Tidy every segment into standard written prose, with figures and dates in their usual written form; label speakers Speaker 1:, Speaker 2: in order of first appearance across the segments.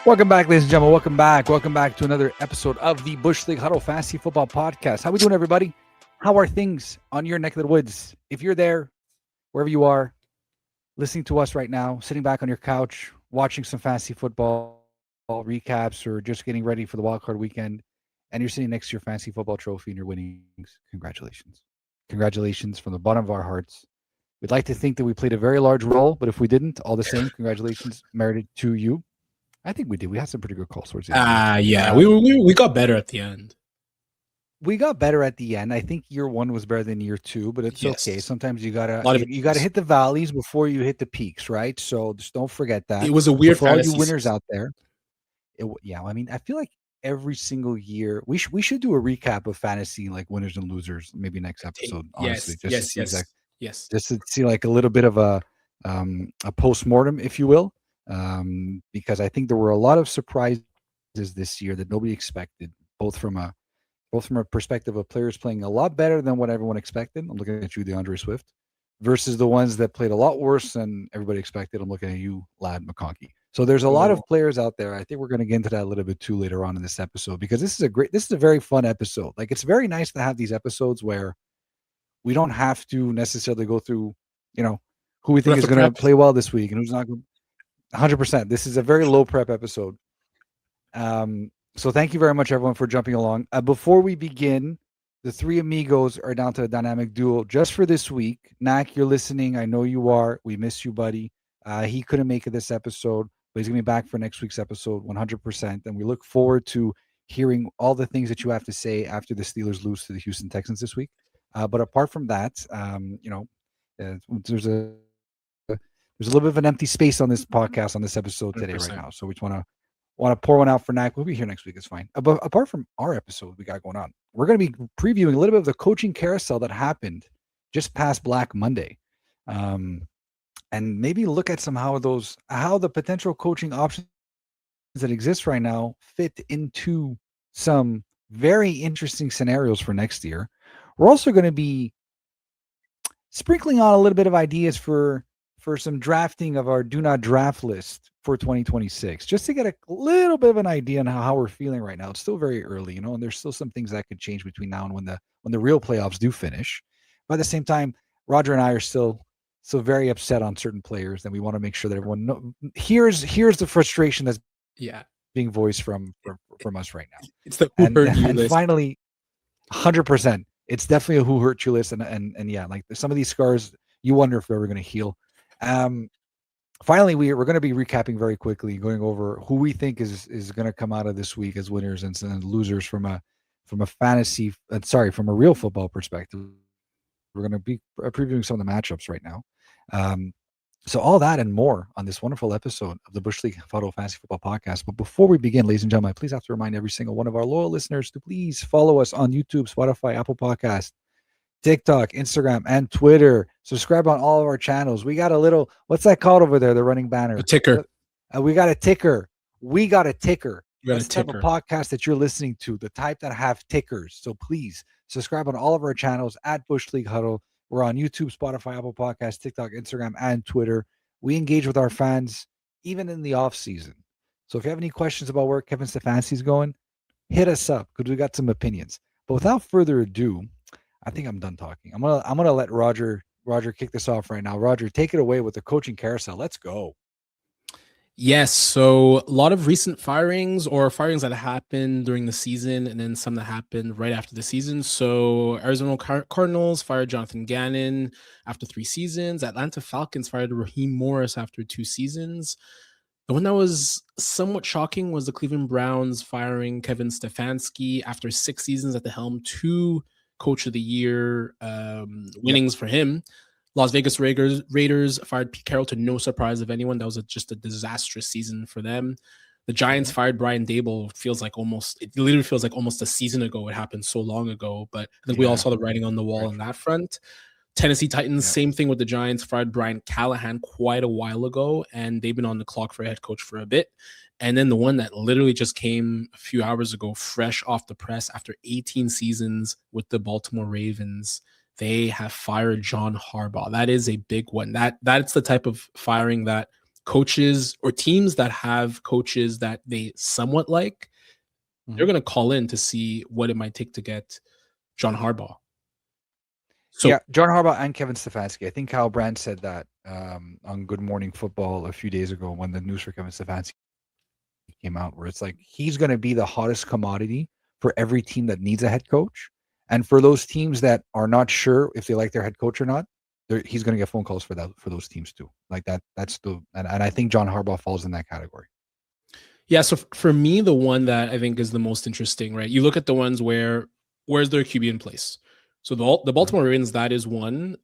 Speaker 1: Welcome back, ladies and gentlemen. Welcome back. Welcome back to another episode of the Bush League Huddle Fantasy Football Podcast. How we doing, everybody? How are things on your neck of the woods? If you're there, wherever you are, listening to us right now, sitting back on your couch, watching some fantasy football recaps, or just getting ready for the wildcard weekend, and you're sitting next to your fantasy football trophy and your winnings, congratulations. Congratulations from the bottom of our hearts. We'd like to think that we played a very large role, but if we didn't, all the same, congratulations merited to you. I think we did. We had some pretty good calls towards the end.
Speaker 2: Yeah, we got better at the end.
Speaker 1: We got better at the end. I think year one was better than year two, but it's okay. Sometimes you gotta hit the valleys before you hit the peaks, right? So just don't forget that.
Speaker 2: It was a weird
Speaker 1: for all you winners out there. I mean, I feel like every single year we should do a recap of fantasy, like winners and losers, maybe next episode. Honestly,
Speaker 2: yes.
Speaker 1: Just to see like a little bit of a post-mortem, if you will. Because I think there were a lot of surprises this year that nobody expected, both from a perspective of players playing a lot better than what everyone expected. I'm looking at you, DeAndre Swift, versus the ones that played a lot worse than everybody expected. I'm looking at you, Lad McConkey. So there's a lot of players out there. I think we're going to get into that a little bit too later on in this episode, because this is a very fun episode. Like, it's very nice to have these episodes where we don't have to necessarily go through, who we think is going to play well this week and who's not going. 100%. This is a very low prep episode. So thank you very much, everyone, for jumping along. Before we begin, the three amigos are down to a dynamic duo just for this week. Nak, you're listening. I know you are. We miss you, buddy. He couldn't make it this episode, but he's going to be back for next week's episode 100%. And we look forward to hearing all the things that you have to say after the Steelers lose to the Houston Texans this week. But apart from that, there's a little bit of an empty space on this podcast, on this episode today 100%. Right now. So we just want to pour one out for Nak. We'll be here next week. It's fine. But apart from our episode we got going on, we're going to be previewing a little bit of the coaching carousel that happened just past Black Monday. And maybe look at how the potential coaching options that exist right now fit into some very interesting scenarios for next year. We're also going to be sprinkling on a little bit of ideas for some drafting of our do not draft list for 2026, just to get a little bit of an idea on how we're feeling right now. It's still very early, and there's still some things that could change between now and when the real playoffs do finish. But at the same time, Roger and I are still very upset on certain players, and we want to make sure that everyone here's the frustration that's being voiced from us right now.
Speaker 2: It's the who hurt you
Speaker 1: list. And finally, 100%, it's definitely a who hurt you list, and yeah, like some of these scars, you wonder if they're ever going to heal. Finally, we're going to be recapping very quickly, going over who we think is going to come out of this week as winners and losers from a real football perspective. We're going to be previewing some of the matchups right now. So all that and more on this wonderful episode of the Bush League Huddle Fantasy Football Podcast. But before we begin, ladies and gentlemen, I please have to remind every single one of our loyal listeners to please follow us on YouTube, Spotify, Apple Podcast, TikTok, Instagram, and Twitter. Subscribe on all of our channels. We got a little, what's that called over there? The running banner.
Speaker 2: A ticker.
Speaker 1: We got a ticker. That's the type of podcast that you're listening to, the type that have tickers. So please subscribe on all of our channels at Bush League Huddle. We're on YouTube, Spotify, Apple Podcasts, TikTok, Instagram, and Twitter. We engage with our fans even in the off season. So if you have any questions about where Kevin Stefanski's going, hit us up because we got some opinions. But without further ado, I think I'm done talking. I'm gonna let Roger kick this off right now. Roger, take it away with the coaching carousel. Let's go.
Speaker 2: Yes, so a lot of recent firings that happened during the season, and then some that happened right after the season. So Arizona Cardinals fired Jonathan Gannon after 3 seasons. Atlanta Falcons fired Raheem Morris after 2 seasons. The one that was somewhat shocking was the Cleveland Browns firing Kevin Stefanski after 6 seasons at the helm, 2 Coach of the Year winnings for him. Las Vegas Raiders fired Pete Carroll to no surprise of anyone. That was just a disastrous season for them. The Giants fired Brian Daboll. It literally feels like almost a season ago. It happened so long ago, but I think we all saw the writing on the wall on that front. Tennessee Titans, same thing with the Giants, fired Brian Callahan quite a while ago, and they've been on the clock for a head coach for a bit. And then the one that literally just came a few hours ago, fresh off the press after 18 seasons with the Baltimore Ravens, they have fired John Harbaugh. That is a big one. That's the type of firing that coaches or teams that have coaches that they somewhat like, they're going to call in to see what it might take to get John Harbaugh. So
Speaker 1: yeah, John Harbaugh and Kevin Stefanski. I think Kyle Brandt said that on Good Morning Football a few days ago when the news for Kevin Stefanski came out, where it's like he's going to be the hottest commodity for every team that needs a head coach, and for those teams that are not sure if they like their head coach or not, he's going to get phone calls for those teams too. Like that. That's and I think John Harbaugh falls in that category.
Speaker 2: Yeah, so for me, the one that I think is the most interesting, right? You look at the ones where's their QB in place. So the Baltimore Ravens, that is one.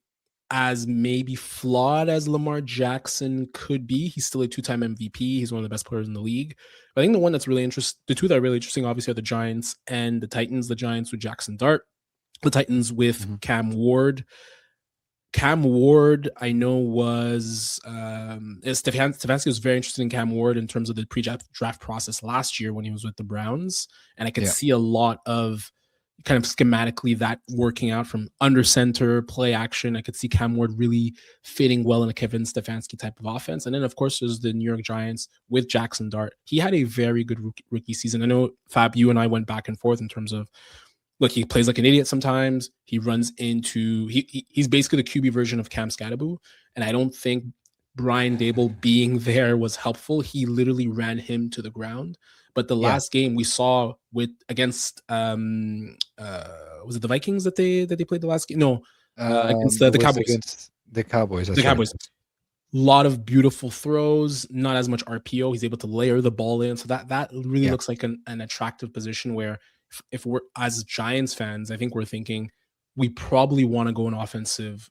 Speaker 2: As maybe flawed as Lamar Jackson could be, he's still a 2-time MVP. He's one of the best players in the league. But I think the one that's really interesting, the two that are really interesting, obviously, are the Giants and the Titans. The Giants with Jackson Dart, the Titans with Cam Ward. Cam Ward, I know was Stefanski was very interested in Cam Ward in terms of the pre-draft process last year when he was with the Browns, and I could see a lot of kind of schematically that working out from under center play action. I could see Cam Ward really fitting well in a Kevin Stefanski type of offense. And then, of course, there's the New York Giants with Jackson Dart. He had a very good rookie season. I know, Fab, you and I went back and forth in terms of, look, he plays like an idiot sometimes. He runs into he's basically the QB version of Cam Scadaboo, and I don't think Brian Dable being there was helpful. He literally ran him to the ground. But the last game we saw against was it the Vikings that they played the last game? No, against the Cowboys.
Speaker 1: Against the Cowboys.
Speaker 2: The Cowboys. A lot of beautiful throws, not as much RPO. He's able to layer the ball in, so that really looks like an attractive position where if we're as Giants fans, I think we're thinking we probably want to go an offensive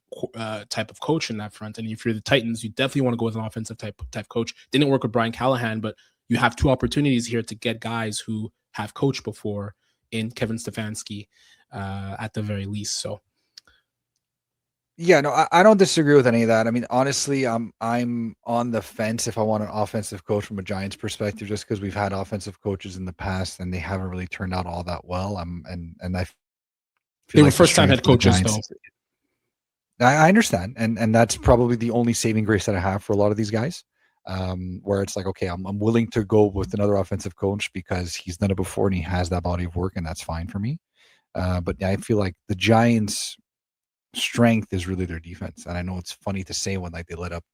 Speaker 2: type of coach in that front. And if you're the Titans, you definitely want to go with an offensive type coach. Didn't work with Brian Callahan, but you have two opportunities here to get guys who have coached before in Kevin Stefanski at the very least. So,
Speaker 1: yeah, no, I don't disagree with any of that. I mean, honestly, I'm on the fence if I want an offensive coach from a Giants perspective, just because we've had offensive coaches in the past and they haven't really turned out all that well. And I feel
Speaker 2: they were first-time head coaches, though.
Speaker 1: I understand, and that's probably the only saving grace that I have for a lot of these guys. Where it's like, okay, I'm willing to go with another offensive coach because he's done it before and he has that body of work, and that's fine for me. But yeah, I feel like the Giants' strength is really their defense, and I know it's funny to say when like they let up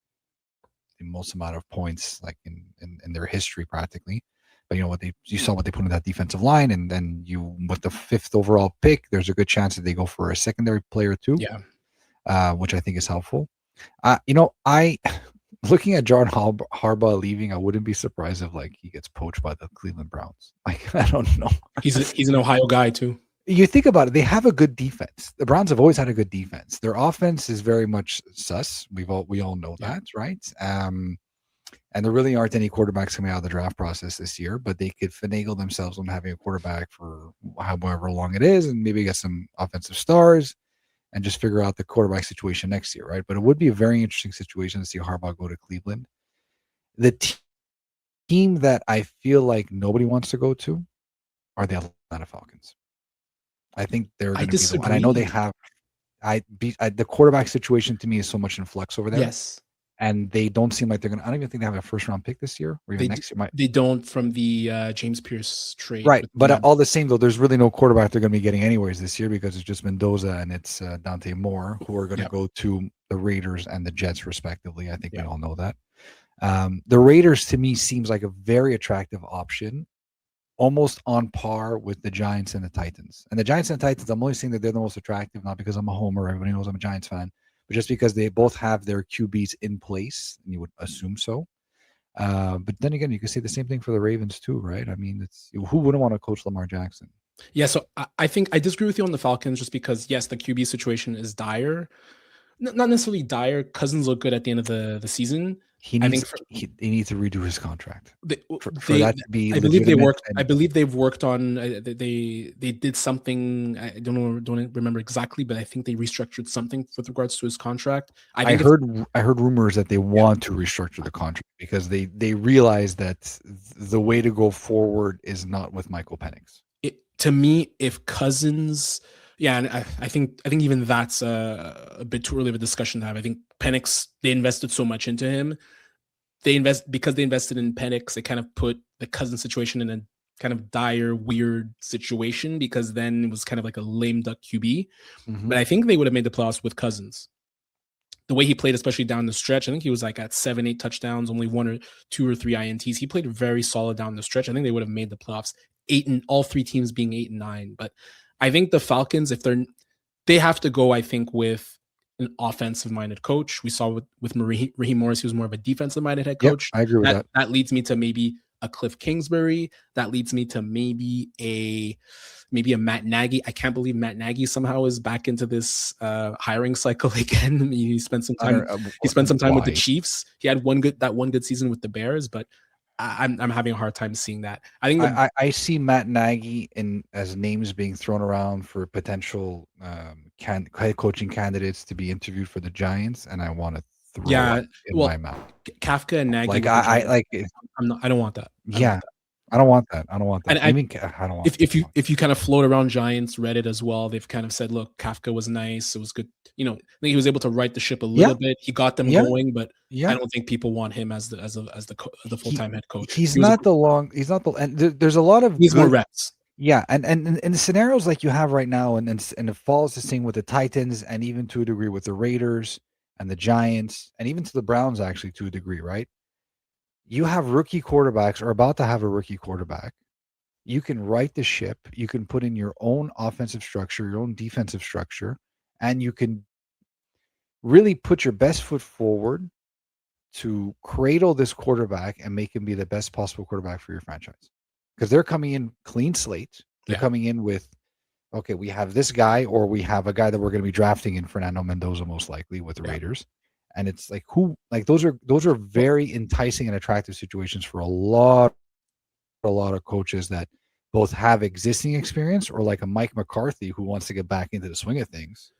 Speaker 1: the most amount of points like in their history practically. But you saw what they put in that defensive line, and then with the 5th overall pick, there's a good chance that they go for a secondary player too.
Speaker 2: Yeah,
Speaker 1: which I think is helpful. Looking at John Harbaugh leaving, I wouldn't be surprised if like he gets poached by the Cleveland Browns. Like, I don't know.
Speaker 2: He's an Ohio guy too.
Speaker 1: You think about it, they have a good defense. The Browns have always had a good defense. Their offense is very much sus. We all know that, right? And there really aren't any quarterbacks coming out of the draft process this year, but they could finagle themselves on having a quarterback for however long it is, and maybe get some offensive stars and just figure out the quarterback situation next year, right? But it would be a very interesting situation to see Harbaugh go to Cleveland. The team that I feel like nobody wants to go to are the Atlanta Falcons. I think they're going to be the one. I know they have. The quarterback situation to me is so much in flux over there.
Speaker 2: Yes.
Speaker 1: And they don't seem like they're going to. I don't even think they have a first-round pick this year or even next year.
Speaker 2: They don't from the James Pierce trade.
Speaker 1: Right. But all the same, though, there's really no quarterback they're going to be getting anyways this year because it's just Mendoza and it's Dante Moore who are going to go to the Raiders and the Jets, respectively. I think we all know that. The Raiders, to me, seems like a very attractive option, almost on par with the Giants and the Titans. And the Giants and the Titans, I'm only saying that they're the most attractive, not because I'm a homer. Everybody knows I'm a Giants fan. But just because they both have their QBs in place, and you would assume so. But then again, you could say the same thing for the Ravens too, right? I mean, who wouldn't want to coach Lamar Jackson?
Speaker 2: Yeah, so I think I disagree with you on the Falcons just because, yes, the QB situation is dire. Not necessarily dire. Cousins look good at the end of the season.
Speaker 1: He needs to redo his contract. For that to be, I believe
Speaker 2: they worked. I believe they've worked on. They did something. I don't remember exactly, but I think they restructured something with regards to his contract. I
Speaker 1: heard rumors that they want to restructure the contract because they realize that the way to go forward is not with Michael Penix.
Speaker 2: To me, if Cousins. Yeah, and I think even that's a bit too early of a discussion to have. I think Penix, they invested so much into him. they invested in Penix. They kind of put the Cousins situation in a kind of dire, weird situation because then it was kind of like a lame duck QB. But I think they would have made the playoffs with Cousins. The way he played, especially down the stretch, I think he was like at 7-8 touchdowns, only 1 or 2 or 3 INTs. He played very solid down the stretch. I think they would have made the playoffs. All 3 teams being 8-9. But I think the Falcons, they have to go, I think, with an offensive-minded coach. We saw with Raheem Morris, he was more of a defensive-minded head coach.
Speaker 1: Yep, I agree with that.
Speaker 2: That leads me to maybe a Cliff Kingsbury. That leads me to maybe a Matt Nagy. I can't believe Matt Nagy somehow is back into this hiring cycle again. I mean, he spent some time. With the Chiefs. He had one good season with the Bears, but I'm having a hard time seeing that. I think
Speaker 1: I see Matt Nagy as names being thrown around for potential head coaching candidates to be interviewed for the Giants, and I want to throw up in my mouth.
Speaker 2: Kafka and Nagy.
Speaker 1: Like I
Speaker 2: don't want that.
Speaker 1: I don't want that.
Speaker 2: And I don't want. If you kind of float around Giants Reddit as well, they've kind of said, look, Kafka was nice. It was good. I think he was able to right the ship a little bit. He got them going, but I don't think people want him as the full-time head coach.
Speaker 1: He's not the and there's a lot of
Speaker 2: more reps.
Speaker 1: Yeah, and in the scenarios like you have right now, and it follows the same with the Titans, and even to a degree with the Raiders and the Giants, and even to the Browns, actually, to a degree, right? You have rookie quarterbacks, or about to have a rookie quarterback. You can right the ship. You can put in your own offensive structure, your own defensive structure, and you can really put your best foot forward to cradle this quarterback and make him be the best possible quarterback for your franchise. Because they're coming in clean slate. They're coming in with, okay, we have this guy, or we have a guy that we're going to be drafting in Fernando Mendoza, most likely, with the Raiders. And it's like, those are very enticing and attractive situations for a lot of coaches that both have existing experience, or like a Mike McCarthy who wants to get back into the swing of things.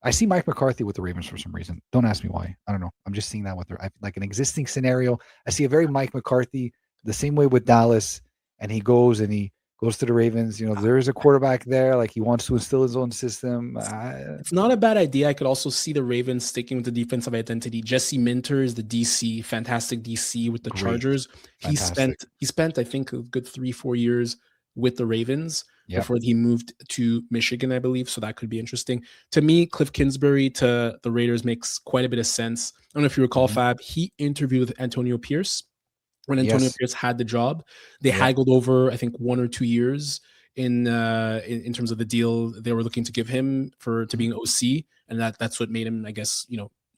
Speaker 1: I see Mike McCarthy with the Ravens for some reason. Don't ask me why. I don't know. I'm just seeing that with like an existing scenario. I see a very Mike McCarthy, the same way with Dallas, and he goes to the Ravens. There is a quarterback there. Like, he wants to instill his own system.
Speaker 2: It's not a bad idea. I could also see the Ravens sticking with the defensive identity. Jesse Minter is the DC, fantastic DC with the Chargers. Fantastic. He spent, I think, a good 3-4 years with the Ravens before he moved to Michigan, I believe. So that could be interesting. To me, Cliff Kingsbury to the Raiders makes quite a bit of sense. I don't know if you recall, Fab, he interviewed with Antonio Pierce. When Antonio Pierce had the job, they haggled over, I think, 1 or 2 years in terms of the deal they were looking to give him to being OC, and that's what made him, I guess,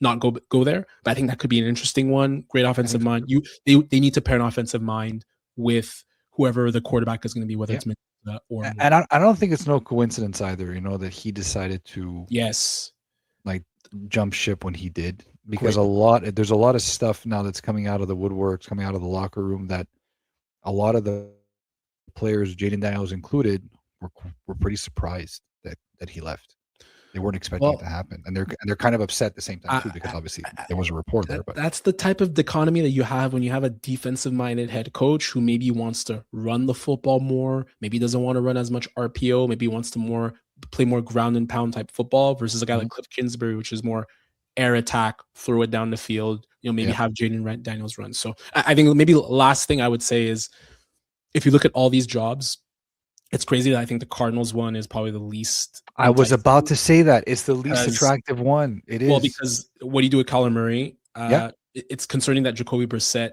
Speaker 2: not go there. But I think that could be an interesting one. Great offensive mind. They need to pair an offensive mind with whoever the quarterback is going to be, whether it's Minnesota or.
Speaker 1: And I don't think it's no coincidence either, that he decided to jump ship when he did. Because there's a lot of stuff now that's coming out of the woodworks, coming out of the locker room, that a lot of the players, Jaden Daniels included, were pretty surprised that he left. They weren't expecting it to happen, and they're kind of upset at the same time too, because obviously there was a report there. But
Speaker 2: that's the type of dichotomy that you have when you have a defensive-minded head coach who maybe wants to run the football more, maybe doesn't want to run as much RPO, maybe wants to play more ground and pound type football, versus a guy like Cliff Kingsbury, which is more air attack, throw it down the field, maybe have Jaden Daniels run. So I think maybe last thing I would say is, if you look at all these jobs, it's crazy that I think the Cardinals one is probably the least.
Speaker 1: I was about to say that it's the least attractive one. It is.
Speaker 2: Well, because what do you do with Kyler Murray? It's concerning that Jacoby Brissett.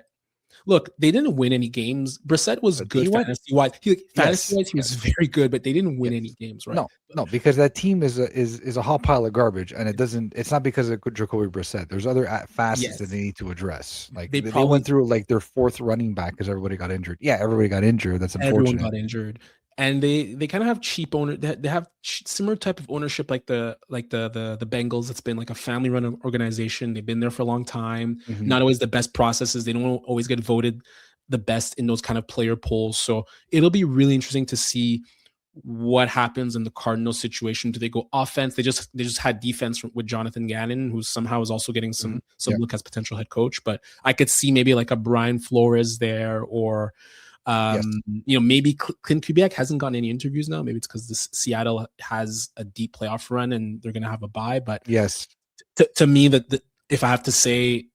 Speaker 2: Look, they didn't win any games. Brissett was good fantasy-wise. Fantasy-wise, he was very good, but they didn't win any games, right?
Speaker 1: No, because that team is a hot pile of garbage, and it's not because of Jacoby Brissett. There's other facets that they need to address. Like they went through like their 4th running back because everybody got injured. Yeah, everybody got injured. That's unfortunate.
Speaker 2: Everyone got injured. And they kind of have cheap owner. They have similar type of ownership like the Bengals. It's been like a family-run organization. They've been there for a long time. Not always the best processes. They don't always get voted the best in those kind of player polls. So it'll be really interesting to see what happens in the Cardinals situation. Do they go offense? They just had defense with Jonathan Gannon, who somehow is also getting some look as potential head coach. But I could see maybe like a Brian Flores there, or. Maybe Clint Kubiak hasn't gotten any interviews now. Maybe it's because Seattle has a deep playoff run and they're going to have a bye. But
Speaker 1: yes,
Speaker 2: to me, that if I have to say,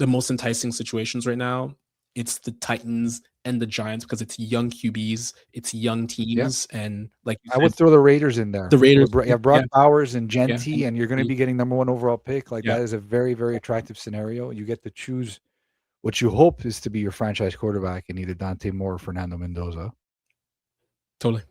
Speaker 2: the most enticing situations right now, it's the Titans and the Giants because it's young QBs, it's young
Speaker 1: Yeah.
Speaker 2: teams, and like you
Speaker 1: I would
Speaker 2: said,
Speaker 1: throw the Raiders in there.
Speaker 2: the Raiders.
Speaker 1: You have
Speaker 2: Yeah,
Speaker 1: Brock Bowers and
Speaker 2: yeah,
Speaker 1: Genty, and you're going to be getting number 1 overall pick. Like
Speaker 2: yeah,
Speaker 1: that is a very, very attractive scenario. You get to choose what you hope is to be your franchise quarterback in either Dante Moore or Fernando Mendoza.
Speaker 2: totally.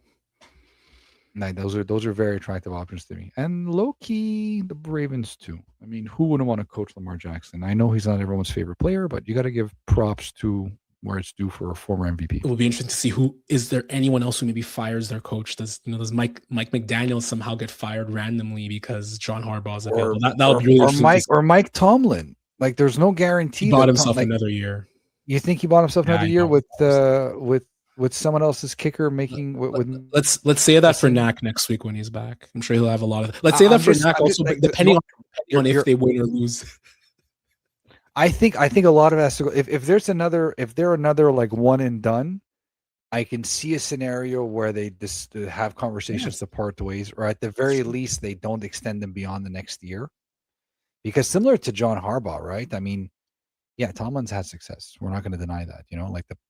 Speaker 1: Like those are very attractive options to me. And low key, the Ravens too. I mean, who wouldn't want to coach Lamar Jackson? I know he's not everyone's favorite player, but you got to give props to where it's due for a former MVP.
Speaker 2: It will be interesting to see who is there anyone else who maybe fires their coach. Does Mike McDaniel somehow get fired randomly because John Harbaugh is available? That would be really interesting.
Speaker 1: Or Mike Tomlin. Like, there's no guarantee
Speaker 2: he bought himself another year.
Speaker 1: You think he bought himself another year with someone else's kicker making with
Speaker 2: let's say that for Knack next week when he's back. I'm sure he'll have a lot of. Let's say that for Knack also, depending on if they win or lose.
Speaker 1: I think a lot of it has to go. If they're another like one and done, I can see a scenario where they just have conversations to part ways, or at the very least they don't extend them beyond the next year. Because similar to John Harbaugh, right? I mean, yeah, Tomlin's had success. We're not going to deny that.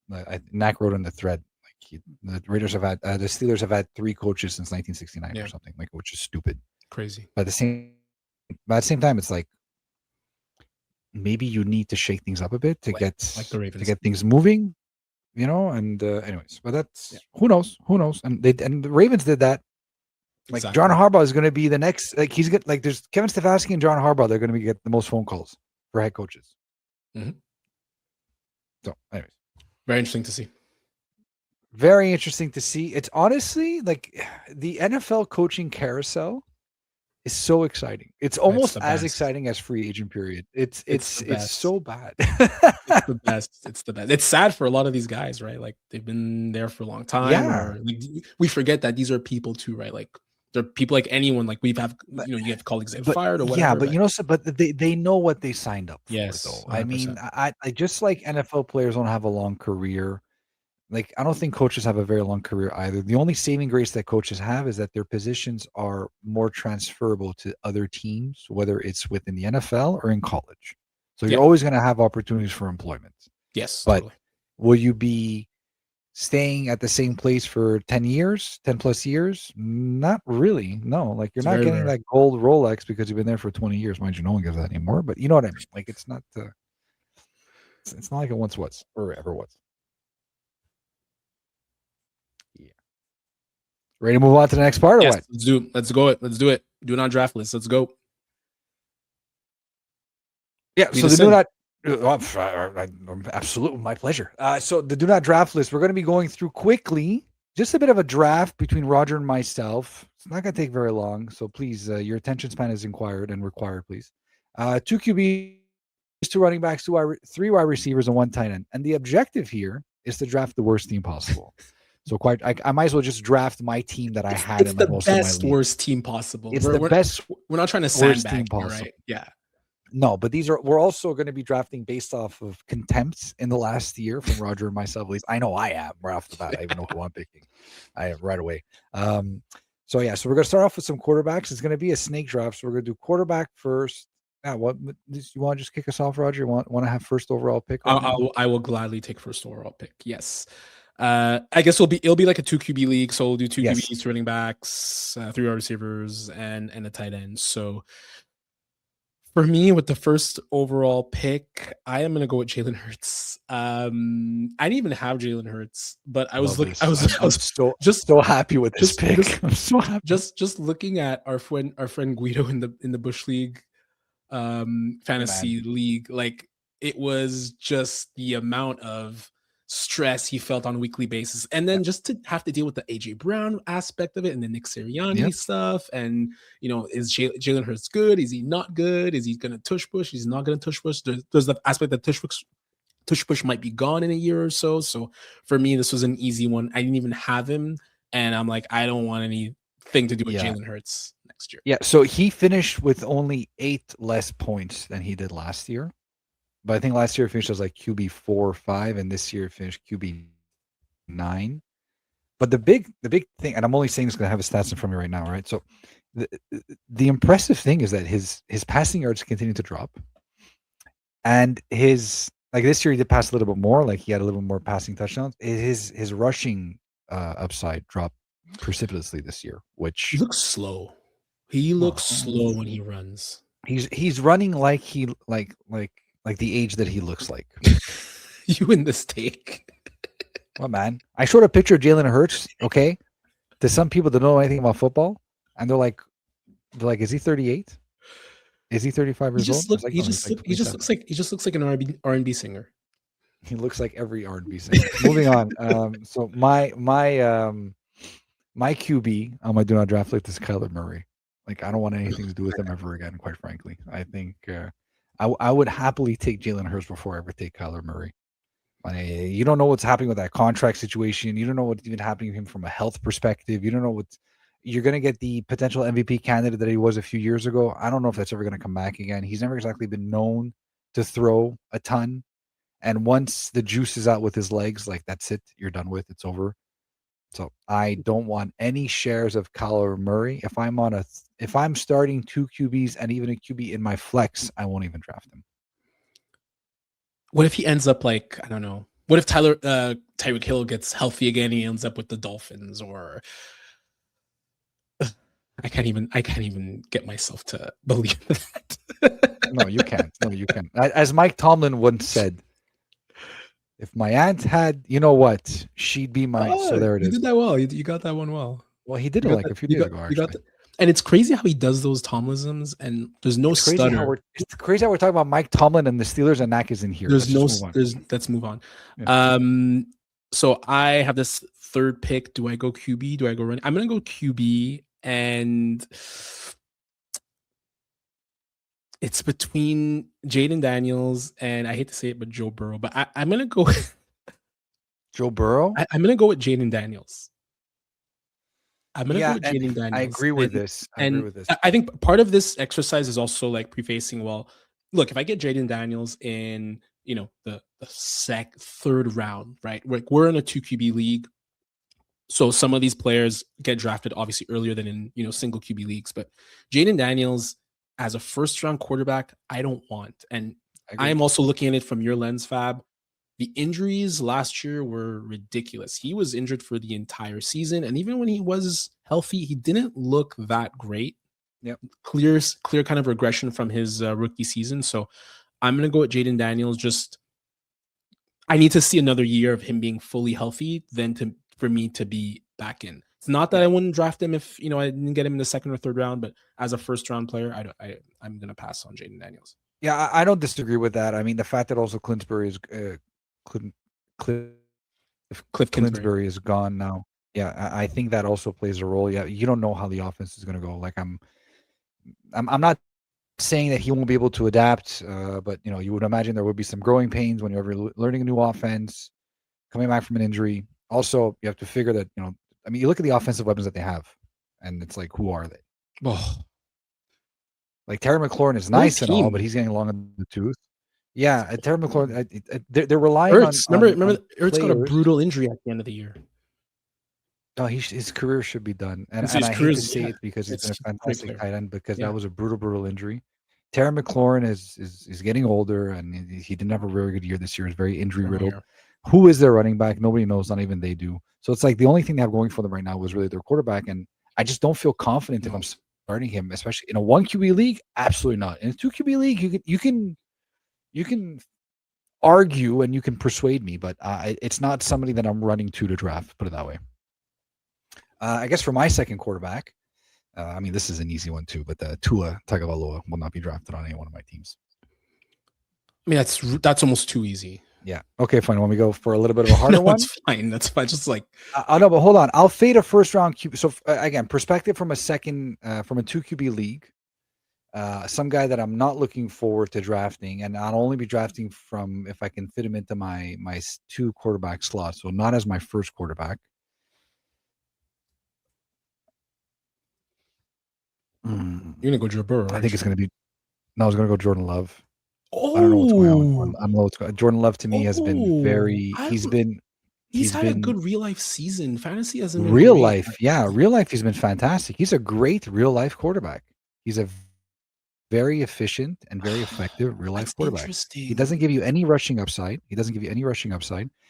Speaker 1: Like Knack wrote in the thread, like the Raiders have had the Steelers have had 3 coaches since 1969 or something, like, which is stupid,
Speaker 2: crazy.
Speaker 1: But at the same time, it's like maybe you need to shake things up a bit to get things moving, And anyways, but that's who knows, and the Ravens did that. Like exactly. John Harbaugh is going to be the next. Like he's good. Like there's Kevin Stefanski and John Harbaugh. They're going to get the most phone calls for head coaches.
Speaker 2: Mm-hmm.
Speaker 1: So, anyways,
Speaker 2: very interesting to see.
Speaker 1: Very interesting to see. It's honestly like the NFL coaching carousel is so exciting. It's almost as exciting as free agent period. It's so bad.
Speaker 2: It's the best. It's the best. It's sad for a lot of these guys, right? Like they've been there for a long time.
Speaker 1: Yeah.
Speaker 2: We forget that these are people too, right? Like they're people like anyone. Like you have colleagues get fired or whatever.
Speaker 1: Yeah, but but they know what they signed up for.
Speaker 2: Yes,
Speaker 1: though. 100%. I mean, I just like NFL players don't have a long career. Like, I don't think coaches have a very long career either. The only saving grace that coaches have is that their positions are more transferable to other teams, whether it's within the NFL or in college. So you're always going to have opportunities for employment.
Speaker 2: Yes.
Speaker 1: But will you be staying at the same place for 10 plus years? Not really. No, like you're not getting that gold Rolex because you've been there for 20 years. Mind you, no one gives that anymore. But you know what I mean? Like it's not it's not like it once was or ever was. Ready to move on to the next part or what?
Speaker 2: Let's do it. Do not draft list. Let's go.
Speaker 1: Yeah, so the do not absolutely my pleasure. So the do not draft list, we're going to be going through quickly, just a bit of a draft between Roger and myself. It's not going to take very long, so please, your attention span is required, please. 2 QBs, 2 running backs, 3 wide receivers, and 1 tight end. And the objective here is to draft the worst team possible. So I might as well just draft my team that I had in most of my league.
Speaker 2: It's the best worst team possible.
Speaker 1: It's the best.
Speaker 2: We're not trying to sandbag here, right? Yeah.
Speaker 1: No, but we're also going to be drafting based off of contempts in the last year from Roger and myself. At least I know I am right off the bat. I even know who I'm picking. I am right away. So we're going to start off with some quarterbacks. It's going to be a snake draft. So we're going to do quarterback first. Yeah, what you want to just kick us off, Roger? You want to have first overall pick?
Speaker 2: I will gladly take first overall pick. Yes. I guess it'll be like a 2 QB league. So we'll do 2 QBs, 2 running backs, 3 wide receivers, and a tight end. So for me, with the first overall pick, I am going to go with Jalen Hurts. I didn't even have Jalen Hurts, but I was
Speaker 1: so happy with this pick. I'm so happy.
Speaker 2: Just looking at our friend Guido in the Bush League, fantasy league, like it was just the amount of stress he felt on a weekly basis, and then just to have to deal with the AJ Brown aspect of it, and the Nick Sirianni stuff, and is Jalen Hurts good? Is he not good? Is he going to tush push? Is he not going to tush push? There's the aspect that tush push might be gone in a year or so. So for me, this was an easy one. I didn't even have him, and I'm like, I don't want anything to do with Jalen Hurts next year.
Speaker 1: Yeah, so he finished with only 8 less points than he did last year. But I think last year it finished as like QB 4 or 5, and this year it finished QB 9. But the big thing, and I'm only saying this because I have his stats in front of me right now, right? So the impressive thing is that his passing yards continue to drop, And his like this year he did pass a little bit more. Like he had a little more passing touchdowns. His rushing upside dropped precipitously this year,
Speaker 2: He
Speaker 1: which
Speaker 2: looks slow. He looks slow when he runs.
Speaker 1: he's running like he like the age that he looks like.
Speaker 2: You in this take.
Speaker 1: Well, man, I showed a picture of Jalen Hurts, okay, to some people that don't know anything about football, and they're like, is he 38? Is he 35 years old? I was like, no, he's like
Speaker 2: He just
Speaker 1: 27.
Speaker 2: looks like an R&B singer.
Speaker 1: He looks like every R&B singer. Moving on. So my QB on my do not draft list is Kyler Murray. Like I don't want anything to do with him ever again. Quite frankly, I think I would happily take Jalen Hurts before I ever take Kyler Murray. You don't know what's happening with that contract situation. You don't know what's even happening to him from a health perspective. You don't know what's you're going to get the potential MVP candidate that he was a few years ago. I don't know if that's ever going to come back again. He's never exactly been known to throw a ton. And once the juice is out with his legs, like that's it. You're done with. It's over. So I don't want any shares of Kyler Murray. If I'm starting 2 QBs and even a QB in my flex, I won't even draft him.
Speaker 2: What if he ends up like, I don't know. What if Tyreek Hill gets healthy again? He ends up with the Dolphins, or I can't even get myself to believe that.
Speaker 1: No, you can't. No, you can't. As Mike Tomlin once said, if my aunt had, you know what, she'd be my. So there it is.
Speaker 2: You did that well. You got that one well.
Speaker 1: Well, he did it like a few days ago, actually.
Speaker 2: And it's crazy how he does those Tomlinisms, and there's no stutter.
Speaker 1: It's crazy how we're talking about Mike Tomlin and the Steelers, and Nak is in here.
Speaker 2: Let's move on. Yeah. So I have this third pick. Do I go QB? Do I go running? I'm gonna go QB, and it's between Jaden Daniels and I hate to say it, but Joe Burrow. But I'm gonna go
Speaker 1: Joe Burrow.
Speaker 2: I'm gonna go with Jaden Daniels. I'm gonna go with Jaden Daniels.
Speaker 1: I agree with this.
Speaker 2: I think part of this exercise is also like prefacing. Well, look, if I get Jaden Daniels in, the third round, right? We're in a 2 QB league, so some of these players get drafted obviously earlier than in single QB leagues. But Jaden Daniels as a first round quarterback, I don't want. And I am also looking at it from your lens, Fab. The injuries last year were ridiculous. He was injured for the entire season. And even when he was healthy, he didn't look that great.
Speaker 1: Yep.
Speaker 2: Clear kind of regression from his rookie season. So I'm going to go with Jaden Daniels. I need to see another year of him being fully healthy for me to be back in. It's not that I wouldn't draft him if, I didn't get him in the second or third round, but as a first round player, I'm going to pass on Jaden Daniels.
Speaker 1: Yeah, I don't disagree with that. I mean, the fact that also Clinsbury is Cliff Kingsbury is gone now. Yeah, I think that also plays a role. Yeah, you don't know how the offense is going to go. Like I'm not saying that he won't be able to adapt, but you would imagine there would be some growing pains when you're learning a new offense, coming back from an injury. Also, you have to figure that you look at the offensive weapons that they have, and it's like, who are they?
Speaker 2: Oh.
Speaker 1: Like Terry McLaurin is nice and all, but he's getting long in the tooth. Yeah, Terry McLaurin, they're relying
Speaker 2: Ertz,
Speaker 1: on.
Speaker 2: Remember, Ertz got a brutal injury at the end of the year.
Speaker 1: No, his career should be done, and I hate to say it because he's been a fantastic tight end, because that was a brutal injury. Terry McLaurin is getting older, and he didn't have a very good year this year. He's very injury riddled. Who is their running back? Nobody knows. Not even they do. So it's like the only thing they have going for them right now was really their quarterback, and I just don't feel confident if I'm starting him, especially in a 1 QB league. Absolutely not. In a 2 QB league, you can argue and you can persuade me, but it's not somebody that I'm running to draft. Put it that way. I guess for my second quarterback, this is an easy one too, but Tua Tagovailoa will not be drafted on any one of my teams.
Speaker 2: I mean, that's almost too easy.
Speaker 1: Yeah. Okay, fine. When we go for a little bit of a harder one,
Speaker 2: that's fine. That's fine. Just like
Speaker 1: I know, but hold on. I'll fade a first round QB. So again, perspective from a 2 QB league. Some guy that I'm not looking forward to drafting, and I'll only be drafting from if I can fit him into my 2 quarterback slot. So not as my first quarterback.
Speaker 2: You're gonna go Joe Burrow.
Speaker 1: I think it's gonna be. No, I was gonna go Jordan Love. Oh. I don't know what's going on. I don't know what's going on. Jordan Love to me has been very. He's had a good
Speaker 2: real life season. Fantasy hasn't been
Speaker 1: real life. Yeah, real life. He's been fantastic. He's a great real life quarterback. He's a very efficient and very effective real life
Speaker 2: That's
Speaker 1: quarterback. He doesn't
Speaker 2: interesting.
Speaker 1: give you any rushing upside.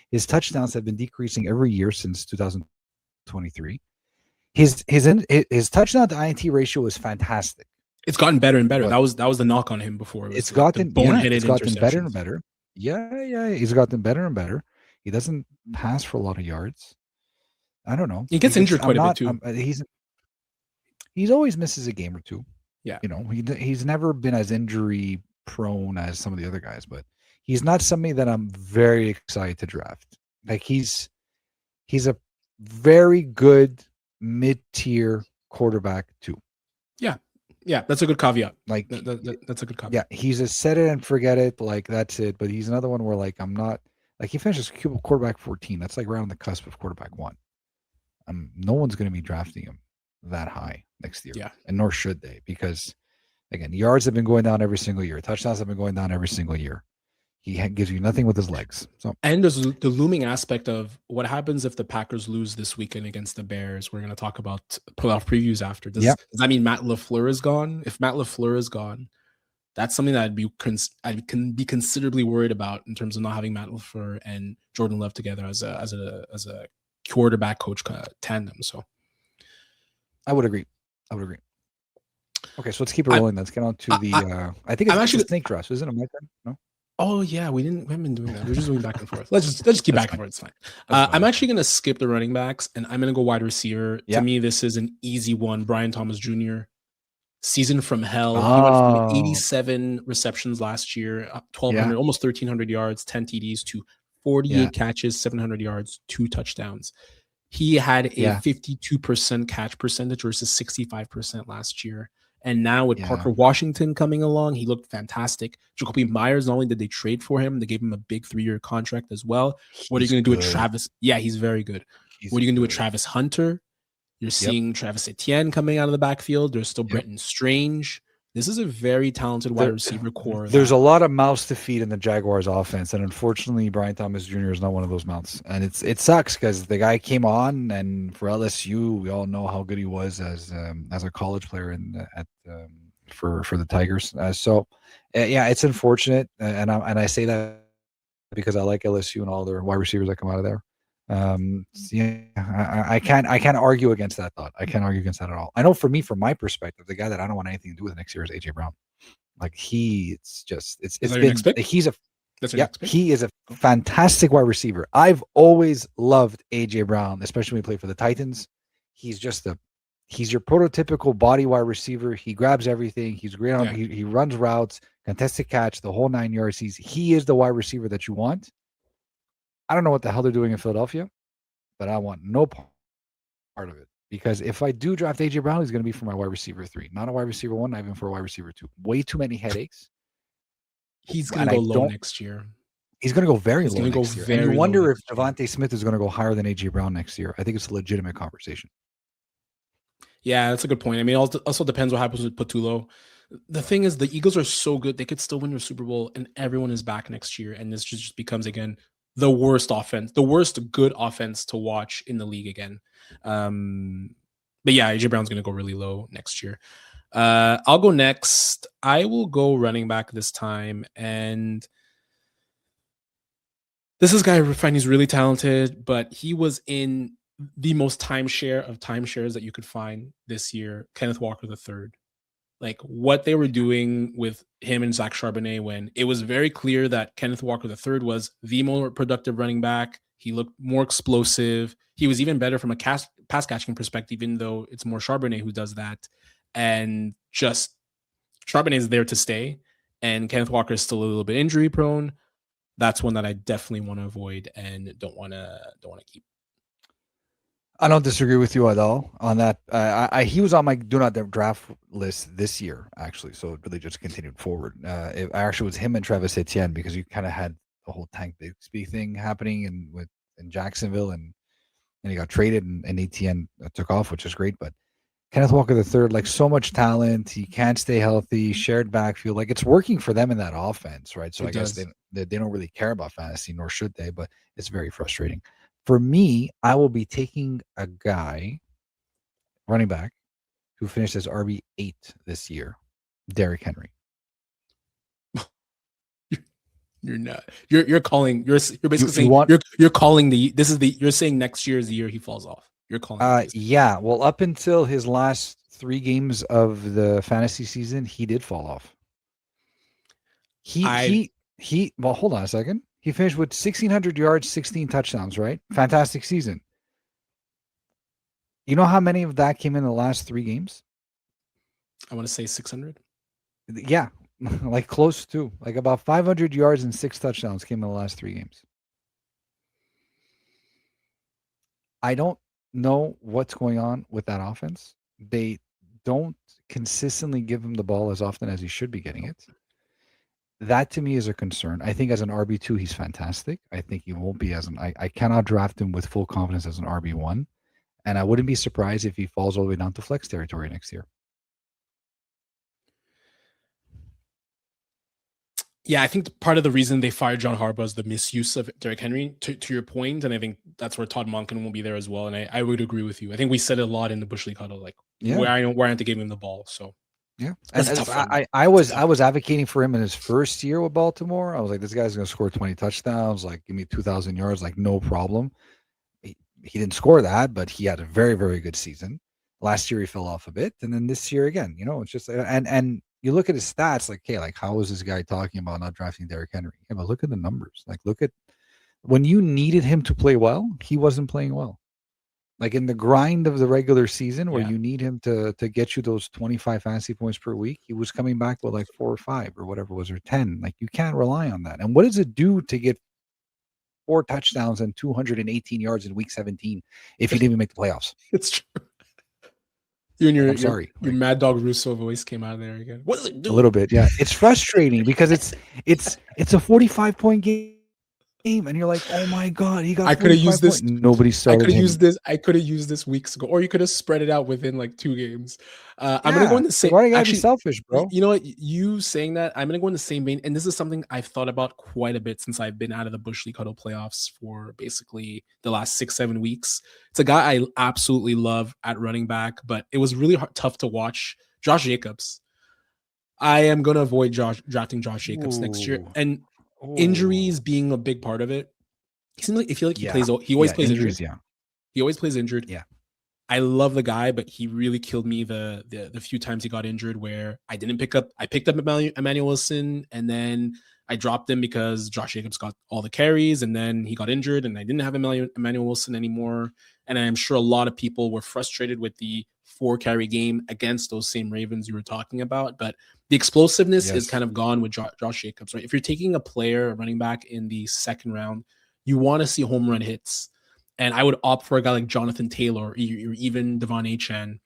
Speaker 1: His touchdowns have been decreasing every year since 2023. His touchdown to INT ratio is fantastic,
Speaker 2: It's gotten better and better.
Speaker 1: but
Speaker 2: That was the knock on him before. It
Speaker 1: it's
Speaker 2: was like the
Speaker 1: gotten yeah,
Speaker 2: boneheaded
Speaker 1: it's gotten better and
Speaker 2: interceptions.
Speaker 1: better. Yeah, he's gotten better and better. He doesn't pass for a lot of yards. I don't know.
Speaker 2: He gets injured
Speaker 1: I'm
Speaker 2: quite a bit
Speaker 1: not.
Speaker 2: too.
Speaker 1: He's always misses a game or two.
Speaker 2: Yeah.
Speaker 1: You know, he's never been as injury prone as some of the other guys, but he's not somebody that I'm very excited to draft. Like he's a very good mid-tier quarterback too.
Speaker 2: Yeah. Yeah. That's a good caveat.
Speaker 1: Like
Speaker 2: That's a good caveat.
Speaker 1: yeah, he's a set it and forget it, like that's it. But he's another one where like I'm not like he finishes quarterback 14. That's like right on the cusp of quarterback 1. No one's going to be drafting him that high next year,
Speaker 2: Yeah.
Speaker 1: and nor should they, because again, yards have been going down every single year. Touchdowns have been going down every single year. He gives you nothing with his legs. So
Speaker 2: And there's the looming aspect of what happens if the Packers lose this weekend against the Bears. We're going to talk about playoff previews after. Does that mean Matt LaFleur is gone? If Matt LaFleur is gone, that's something that I can be considerably worried about in terms of not having Matt LaFleur and Jordan Love together as a quarterback coach tandem. So
Speaker 1: I would agree. Okay, so let's keep it rolling. Let's get on to I think it's actually the snake draft, isn't it? My turn? No.
Speaker 2: Oh yeah, we haven't been doing that. We're just going back and forth. Let's just keep back and forth. It's fine. I'm actually going to skip the running backs and I'm going to go wide receiver. Yeah. To me, this is an easy one. Brian Thomas Jr. Season from hell. He went from 87 receptions last year, 1,200, almost 1,300 yards, 10 TDs to 48 catches, 700 yards, 2 touchdowns. He had a 52% catch percentage versus 65% last year. And now with Parker Washington coming along, he looked fantastic. Jacoby Myers, not only did they trade for him, they gave him a big 3-year contract as well. What are you going to do with Travis? Yeah, he's very good. What are you going to do with Travis Hunter? You're seeing Travis Etienne coming out of the backfield. There's still Brenton Strange. This is a very talented wide receiver core.
Speaker 1: There's a lot of mouths to feed in the Jaguars offense, and unfortunately, Brian Thomas Jr. is not one of those mouths. And it sucks because the guy came on, and for LSU, we all know how good he was as a college player for the Tigers. It's unfortunate, and I say that because I like LSU and all their wide receivers that come out of there. I can't argue against that thought. I can't argue against that at all. I know for me, from my perspective, the guy that I don't want anything to do with next year is AJ Brown. Like he is a fantastic wide receiver. I've always loved AJ Brown, especially when he played for the Titans. He's your prototypical body wide receiver. He grabs everything. He's great on. He runs routes, contested catch, the whole 9 yards. He is the wide receiver that you want. I don't know what the hell they're doing in Philadelphia, but I want no part of it. Because if I do draft AJ Brown, he's going to be for my wide receiver 3, not a wide receiver 1, not even for a wide receiver 2. Way too many headaches.
Speaker 2: He's going to go low next year.
Speaker 1: He's going to go very low next year. And you wonder if Devontae Smith is going to go higher than AJ Brown next year. I think it's a legitimate conversation.
Speaker 2: Yeah, that's a good point. I mean, it also depends what happens with Patullo. The thing is, the Eagles are so good; they could still win the Super Bowl, and everyone is back next year. And this just becomes again the worst offense, the worst good offense to watch in the league again. But yeah, AJ Brown's going to go really low next year. I'll go next. I will go running back this time, and this is a guy I find he's really talented, but he was in the most timeshare of timeshares that you could find this year. Kenneth Walker III. Like what they were doing with him and Zach Charbonnet when it was very clear that Kenneth Walker III was the more productive running back. He looked more explosive. He was even better from a pass catching perspective, even though it's more Charbonnet who does that. And just Charbonnet is there to stay. And Kenneth Walker is still a little bit injury prone. That's one that I definitely want to avoid and don't want to keep.
Speaker 1: I don't disagree with you at all on that. He was on my do not draft list this year, actually. So it really just continued forward. It actually was him and Travis Etienne because you kind of had the whole Tank Bigsby thing happening in Jacksonville, and he got traded, and Etienne took off, which is great. But Kenneth Walker III, like so much talent, he can't stay healthy, shared backfield, like it's working for them in that offense, right? So I guess they don't really care about fantasy, nor should they, but it's very frustrating. For me, I will be taking a guy, running back, who finished as RB8 this year. Derrick Henry.
Speaker 2: You're not. You're calling. You're basically
Speaker 1: You
Speaker 2: saying
Speaker 1: want
Speaker 2: you're calling the. This is the. You're saying next year is the year he falls off. You're calling it. Basically.
Speaker 1: Yeah, well, up until his last 3 games of the fantasy season, he did fall off.
Speaker 2: I
Speaker 1: He. Well, hold on a second. He finished with 1,600 yards, 16 touchdowns. Right, fantastic season. You know how many of that came in the last 3 games?
Speaker 2: want to say 600.
Speaker 1: Yeah, like close to like about 500 yards and 6 touchdowns came in the last 3 games. I don't know what's going on with that offense. They don't consistently give him the ball as often as he should be getting it. That to me is a concern. I think as an RB2, he's fantastic. I think he won't be as an I cannot draft him with full confidence as an RB1. And I wouldn't be surprised if he falls all the way down to flex territory next year.
Speaker 2: Yeah, I think part of the reason they fired John Harbaugh is the misuse of Derrick Henry, to your point, and I think that's where Todd Monken will be there as well. And I would agree with you. I think we said it a lot in the Bush League Huddle, like why aren't they giving him the ball? So
Speaker 1: yeah,
Speaker 2: that's
Speaker 1: and
Speaker 2: tough.
Speaker 1: I was advocating for him in his first year with Baltimore. I was like, this guy's going to score 20 touchdowns, like give me 2,000 yards, like no problem. He didn't score that, but he had a very, very good season. Last year he fell off a bit, and then this year again, it's just and you look at his stats, like, hey, like how is this guy talking about not drafting Derrick Henry? Yeah, but look at the numbers. Like, look at when you needed him to play well, he wasn't playing well. Like in the grind of the regular season, where you need him to get you those 25 fantasy points per week, he was coming back with like 4 or 5 or whatever it was, or 10. Like you can't rely on that. And what does it do to get 4 touchdowns and 218 yards in week 17 if you didn't even make the playoffs?
Speaker 2: It's true. I'm
Speaker 1: sorry.
Speaker 2: Your Mad Dog Russo voice came out of there again. What does it do?
Speaker 1: A little bit, yeah. It's frustrating because it's a 45-point game, and you're like, oh my god, he got.
Speaker 2: I could have used this.
Speaker 1: Nobody started.
Speaker 2: I could have used this. I could have used this weeks ago, or you could have spread it out within like 2 games. I'm gonna go in the same.
Speaker 1: Why do you gotta be selfish, bro?
Speaker 2: You know what? You saying that, I'm gonna go in the same vein, and this is something I've thought about quite a bit since I've been out of the Bush League Huddle playoffs for basically the last 6-7 weeks. It's a guy I absolutely love at running back, but it was really tough to watch. Josh Jacobs. I am gonna avoid drafting Josh Jacobs next year, and injuries being a big part of it. He seems like he plays. He always plays
Speaker 1: injuries,
Speaker 2: injured. He always plays injured.
Speaker 1: Yeah.
Speaker 2: I love the guy, but he really killed me the few times he got injured where I picked up Emmanuel Wilson, and then I dropped him because Josh Jacobs got all the carries, and then he got injured, and I didn't have Emmanuel Wilson anymore. And I'm sure a lot of people were frustrated with the 4-carry game against those same Ravens you were talking about. But the explosiveness is kind of gone with Josh Jacobs, right? If you're taking a player, a running back in the second round, you want to see home run hits. And I would opt for a guy like Jonathan Taylor or even Devon Achane in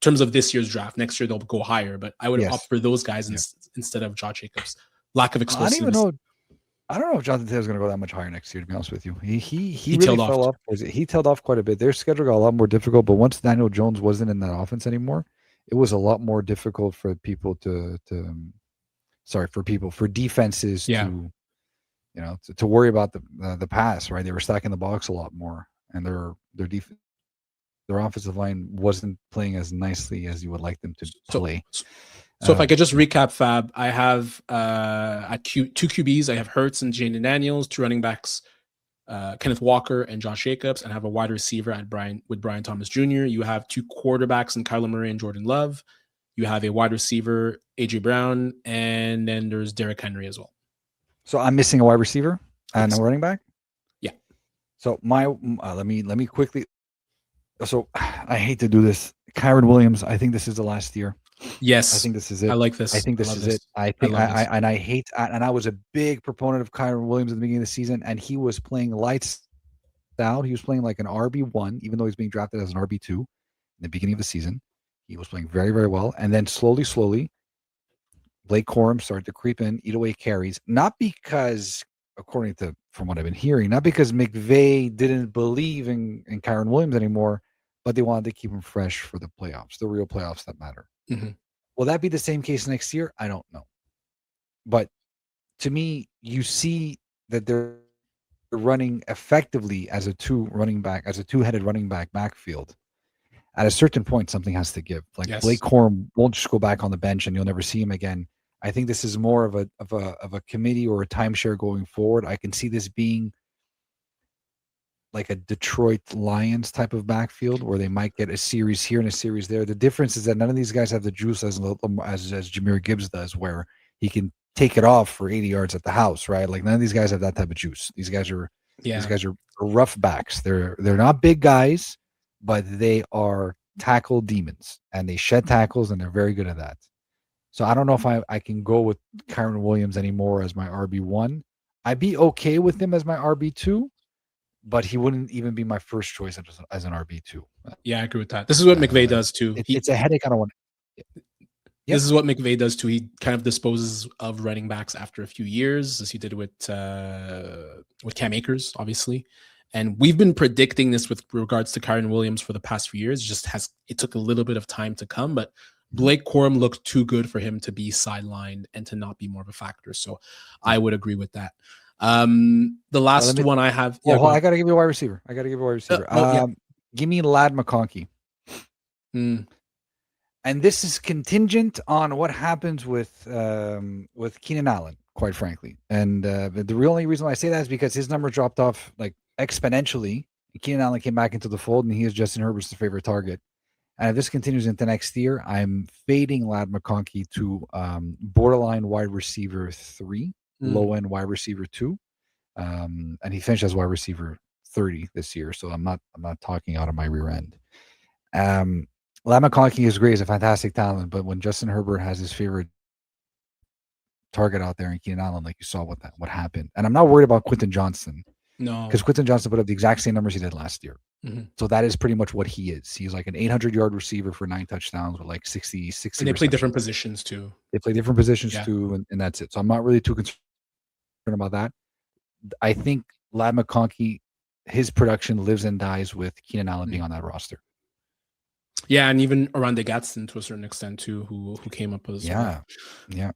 Speaker 2: terms of this year's draft. Next year, they'll go higher, but I would opt for those guys instead of Josh Jacobs. Lack of explosiveness.
Speaker 1: I don't know if Jonathan Taylor's going to go that much higher next year, to be honest with you. He really fell off. He tailed off quite a bit. Their schedule got a lot more difficult, but once Daniel Jones wasn't in that offense anymore, it was a lot more difficult for people for defenses to worry about the pass, right? They were stacking the box a lot more, and their offensive line wasn't playing as nicely as you would like them to play.
Speaker 2: So if I could just recap, Fab, I have at 2 QBs, I have Hurts and Jaden Daniels, 2 running backs, Kenneth Walker and Josh Jacobs, and I have a wide receiver at Brian Thomas Jr. You have 2 quarterbacks in Kyler Murray and Jordan Love. You have a wide receiver, AJ Brown, and then there's Derrick Henry as well.
Speaker 1: So I'm missing a wide receiver and a running back?
Speaker 2: Yeah.
Speaker 1: So let me quickly. So I hate to do this. Kyren Williams, I think this is the last year.
Speaker 2: Yes.
Speaker 1: I think this is it.
Speaker 2: I like this.
Speaker 1: I think this is it. I think I was a big proponent of Kyren Williams at the beginning of the season, and he was playing lights out. He was playing like an RB1, even though he's being drafted as an RB2 in the beginning of the season. He was playing very, very well. And then slowly, Blake Corum started to creep in, eat away carries. Not because, from what I've been hearing, not because McVay didn't believe in Kyren Williams anymore, but they wanted to keep him fresh for the playoffs, the real playoffs that matter.
Speaker 2: Mm-hmm.
Speaker 1: Will that be the same case next year? I don't know. But to me, you see that they're running effectively as a 2-headed running back backfield. at a certain point, something has to give. Like Blake
Speaker 2: Yes.
Speaker 1: Corum won't just go back on the bench and you'll never see him again. I think this is more of a committee or a timeshare going forward. I can see this being like a Detroit Lions type of backfield where they might get a series here and a series there. The difference is that none of these guys have the juice as Jameer Gibbs does, where he can take it off for 80 yards at the house, right? Like none of these guys have that type of juice. These
Speaker 2: Yeah.
Speaker 1: guys are rough backs. They're not big guys, but they are tackle demons and they shed tackles and they're very good at that. So I don't know if I can go with Kyron Williams anymore as my RB1. I'd be okay with him as my RB2, but he wouldn't even be my first choice as an RB2.
Speaker 2: Yeah, I agree with that. This is what McVay does too.
Speaker 1: It's a headache. I don't want.
Speaker 2: This is what McVay does too. He kind of disposes of running backs after a few years, as he did with Cam Akers, obviously. And we've been predicting this with regards to Kyron Williams for the past few years. It took a little bit of time to come, but Blake Corum looked too good for him to be sidelined and to not be more of a factor. So I would agree with that. The last one I have.
Speaker 1: Yeah, I got to give you a wide receiver. Give me Ladd McConkey. And this is contingent on what happens with Keenan Allen, quite frankly. And the real only reason why I say that is because his number dropped off like exponentially. Keenan Allen came back into the fold, and he is Justin Herbert's favorite target. And if this continues into next year, I'm fading Ladd McConkey to borderline wide receiver 3, low end wide receiver 2, and he finished as wide receiver 30 this year. So I'm not talking out of my rear end. Ladd McConkey is great. He's a fantastic talent, but when Justin Herbert has his favorite target out there in Keenan Allen, like you saw what happened, and I'm not worried about Quentin Johnson.
Speaker 2: No,
Speaker 1: because Quentin Johnson put up the exact same numbers he did last year. Mm-hmm. So that is pretty much what he is. He's like an 800-yard receiver for 9 touchdowns with like 60.
Speaker 2: And they play different positions too.
Speaker 1: Too, and that's it. So I'm not really too concerned about that. I think Ladd McConkey, his production lives and dies with Keenan Allen being on that roster.
Speaker 2: Yeah, and even Orlando Gadsden to a certain extent too, who came up as
Speaker 1: well. Yeah.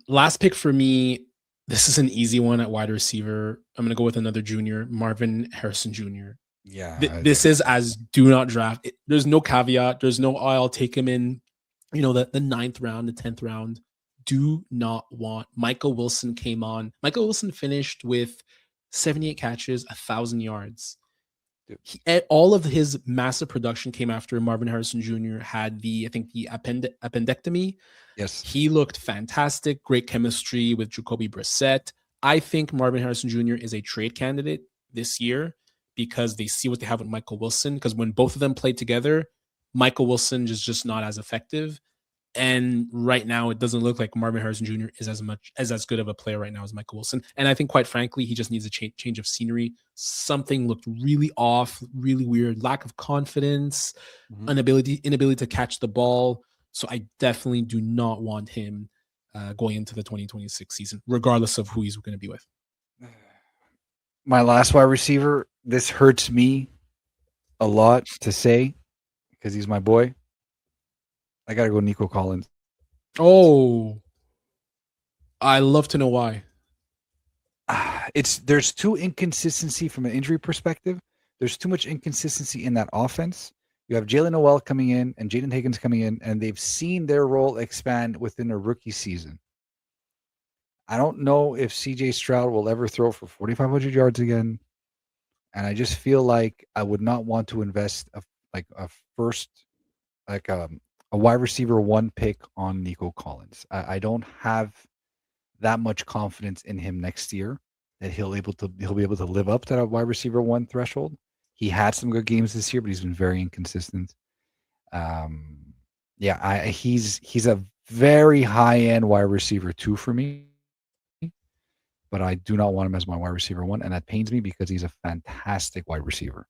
Speaker 2: Last pick for me. This is an easy one at wide receiver. I'm going to go with another junior, Marvin Harrison Jr.
Speaker 1: Yeah.
Speaker 2: This is as do not draft. There's no caveat. There's no, I'll take him in, the 9th round, the 10th round. Do not want. Michael Wilson came on. Michael Wilson finished with 78 catches, 1,000 yards. All of his massive production came after Marvin Harrison Jr. had the appendectomy.
Speaker 1: Yes.
Speaker 2: He looked fantastic. Great chemistry with Jacoby Brissett. I think Marvin Harrison Jr. is a trade candidate this year because they see what they have with Michael Wilson. Because when both of them played together, Michael Wilson is just not as effective. And right now, it doesn't look like Marvin Harrison Jr. is as good of a player right now as Michael Wilson. And I think, quite frankly, he just needs a change of scenery. Something looked really off, really weird, lack of confidence, inability to catch the ball. So I definitely do not want him going into the 2026 season, regardless of who he's going to be with.
Speaker 1: My last wide receiver, this hurts me a lot to say because he's my boy. I got to go Nico Collins.
Speaker 2: Oh, I love to know why.
Speaker 1: There's too inconsistency from an injury perspective. There's too much inconsistency in that offense. You have Jalen Noel coming in and Jaden Higgins coming in, and they've seen their role expand within a rookie season. I don't know if CJ Stroud will ever throw for 4,500 yards again. And I just feel like I would not want to invest a wide receiver 1 pick on Nico Collins. I don't have that much confidence in him next year that he'll be able to live up to that wide receiver 1 threshold. He had some good games this year, but he's been very inconsistent. He's a very high-end wide receiver 2 for me, but I do not want him as my wide receiver 1, and that pains me because he's a fantastic wide receiver.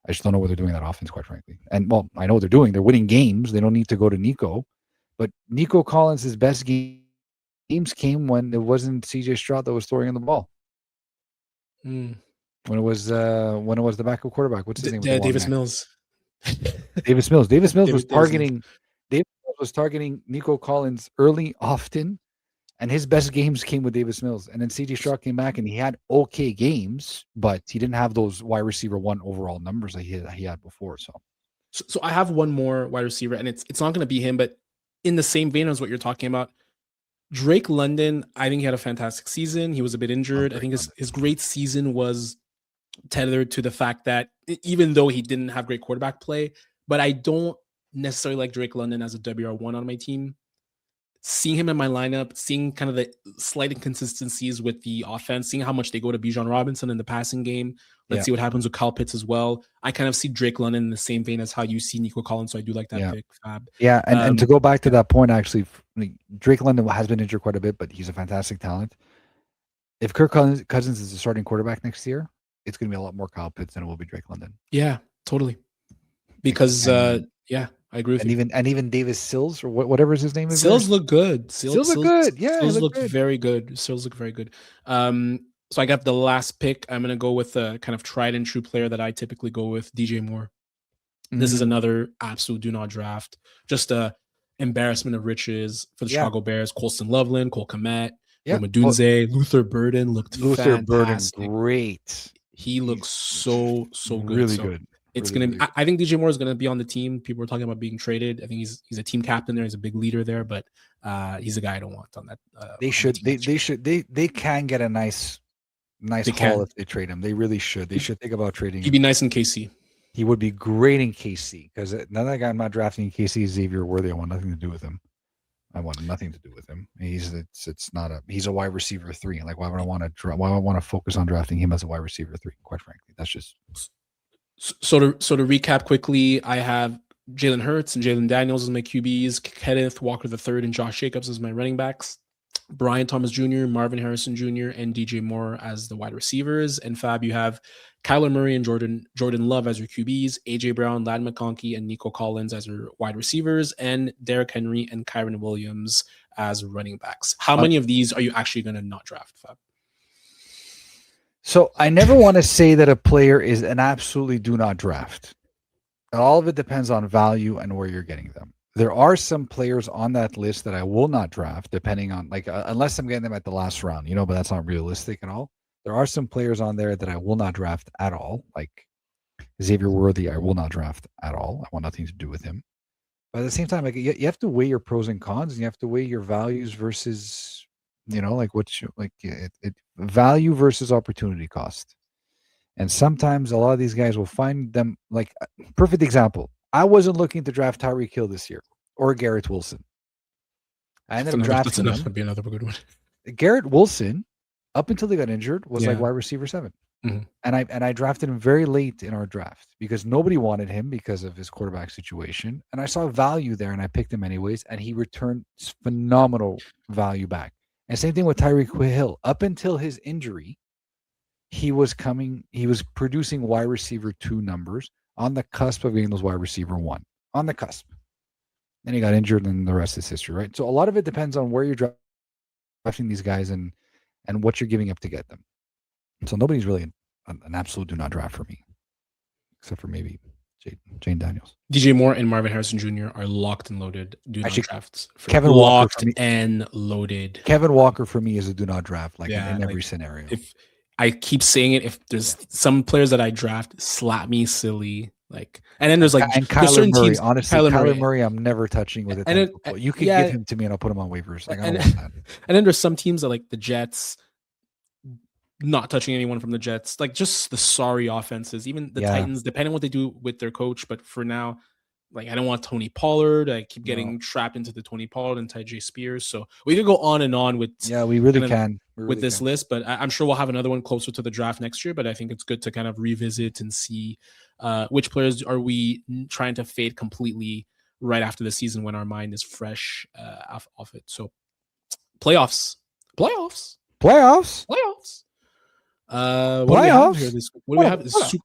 Speaker 1: I just don't know what they're doing in that offense, quite frankly. And, well, I know what they're doing. They're winning games. They don't need to go to Nico. But Nico Collins' best games came when it wasn't CJ Stroud that was throwing in the ball. When it was the backup quarterback. What's his name?
Speaker 2: Davis Mills.
Speaker 1: Davis Mills. Davis Mills was targeting Nico Collins early, often. And his best games came with Davis Mills. And then CJ Stroud came back and he had okay games, but he didn't have those wide receiver 1 overall numbers that he had before. So
Speaker 2: So I have one more wide receiver, and it's not going to be him, but in the same vein as what you're talking about, Drake London. I think he had a fantastic season. He was a bit
Speaker 1: Love
Speaker 2: injured. I
Speaker 1: Drake
Speaker 2: think his
Speaker 1: London.
Speaker 2: his great season was tethered to the fact that even though he didn't have great quarterback play, but I don't necessarily like Drake London as a WR1 on my team. Seeing him in my lineup, seeing kind of the slight inconsistencies with the offense, seeing how much they go to Bijan Robinson in the passing game. Let's see what happens with Kyle Pitts as well. I kind of see Drake London in the same vein as how you see Nico Collins, so I do like that pick, Fab.
Speaker 1: Yeah, and to go back to that point, actually, Drake London has been injured quite a bit, but he's a fantastic talent. If Kirk Cousins is the starting quarterback next year, it's going to be a lot more Kyle Pitts than it will be Drake London.
Speaker 2: Yeah, totally. Because yeah, I agree with you.
Speaker 1: Even Davis Sills or whatever his name is.
Speaker 2: Sills look good.
Speaker 1: Sills look good. Yeah,
Speaker 2: Sills look very good. Sills look very good. So I got the last pick. I'm gonna go with a kind of tried and true player that I typically go with, DJ Moore. This is another absolute do not draft. Just a embarrassment of riches for the Chicago Bears. Colston Loveland, Cole Kmet, Madunze, Luther Burden looked fantastic.
Speaker 1: Burden, great.
Speaker 2: He looks so good.
Speaker 1: Really good.
Speaker 2: It's really, gonna. I think DJ Moore is gonna be on the team. People are talking about being traded. I think he's a team captain there. He's a big leader there, but he's a guy I don't want on that.
Speaker 1: They can get a nice haul if they trade him. They really should. They should think about trading him.
Speaker 2: He'd be nice in KC.
Speaker 1: He would be great in KC because another guy I'm not drafting in KC is Xavier Worthy. I want nothing to do with him. I want nothing to do with him. He's a wide receiver 3. Like why would I want to focus on drafting him as a wide receiver 3? Quite frankly, that's just.
Speaker 2: So to recap quickly, I have Jalen Hurts and Jalen Daniels as my QBs, Kenneth Walker III and Josh Jacobs as my running backs, Brian Thomas Jr., Marvin Harrison Jr., and DJ Moore as the wide receivers. And Fab, you have Kyler Murray and Jordan Love as your QBs, AJ Brown, Ladd McConkey, and Nico Collins as your wide receivers, and Derrick Henry and Kyron Williams as running backs. How many of these are you actually going to not draft, Fab?
Speaker 1: So I never want to say that a player is an absolutely do not draft. All of it depends on value and where you're getting them. There are some players on that list that I will not draft, depending on unless I'm getting them at the last round, but that's not realistic at all. There are some players on there that I will not draft at all, like Xavier Worthy. I will not draft at all. I want nothing to do with him. But at the same time, you have to weigh your pros and cons, and you have to weigh your values versus. Value versus opportunity cost. And sometimes a lot of these guys will find them perfect example. I wasn't looking to draft Tyreek Hill this year or Garrett Wilson. I ended up drafting him.
Speaker 2: That'd be another good one.
Speaker 1: Garrett Wilson, up until he got injured, was like wide receiver 7. Mm-hmm. And I drafted him very late in our draft because nobody wanted him because of his quarterback situation. And I saw value there and I picked him anyways. And he returned phenomenal value back. And same thing with Tyreek Hill. Up until his injury, he was producing wide receiver 2 numbers on the cusp of being those wide receiver 1. On the cusp. Then he got injured and the rest is history, right? So a lot of it depends on where you're drafting these guys and what you're giving up to get them. So nobody's really an absolute do not draft for me, except for maybe Jane Daniels.
Speaker 2: DJ Moore and Marvin Harrison Jr. are locked and loaded. Do not drafts.
Speaker 1: Kevin Walker
Speaker 2: locked and loaded.
Speaker 1: Kevin Walker for me is a do not draft, in every scenario.
Speaker 2: If I keep saying it, if there's some players that I draft, slap me silly. And then there's
Speaker 1: and Kyler Murray. Teams, honestly, Kyler Murray, I'm never touching with it. You can give him to me, and I'll put him on waivers. I don't want that.
Speaker 2: And then there's some teams that the Jets. Not touching anyone from the Jets, just the sorry offenses, even the Titans, depending on what they do with their coach. But for now, I don't want Tony Pollard. I keep getting trapped into the Tony Pollard and Ty J Spears. So we could go on and on with
Speaker 1: we really can
Speaker 2: with this list. But I'm sure we'll have another one closer to the draft next year. But I think it's good to kind of revisit and see which players are we trying to fade completely right after the season when our mind is fresh off it. So playoffs.
Speaker 1: Playoffs.
Speaker 2: What do we have?
Speaker 1: What do I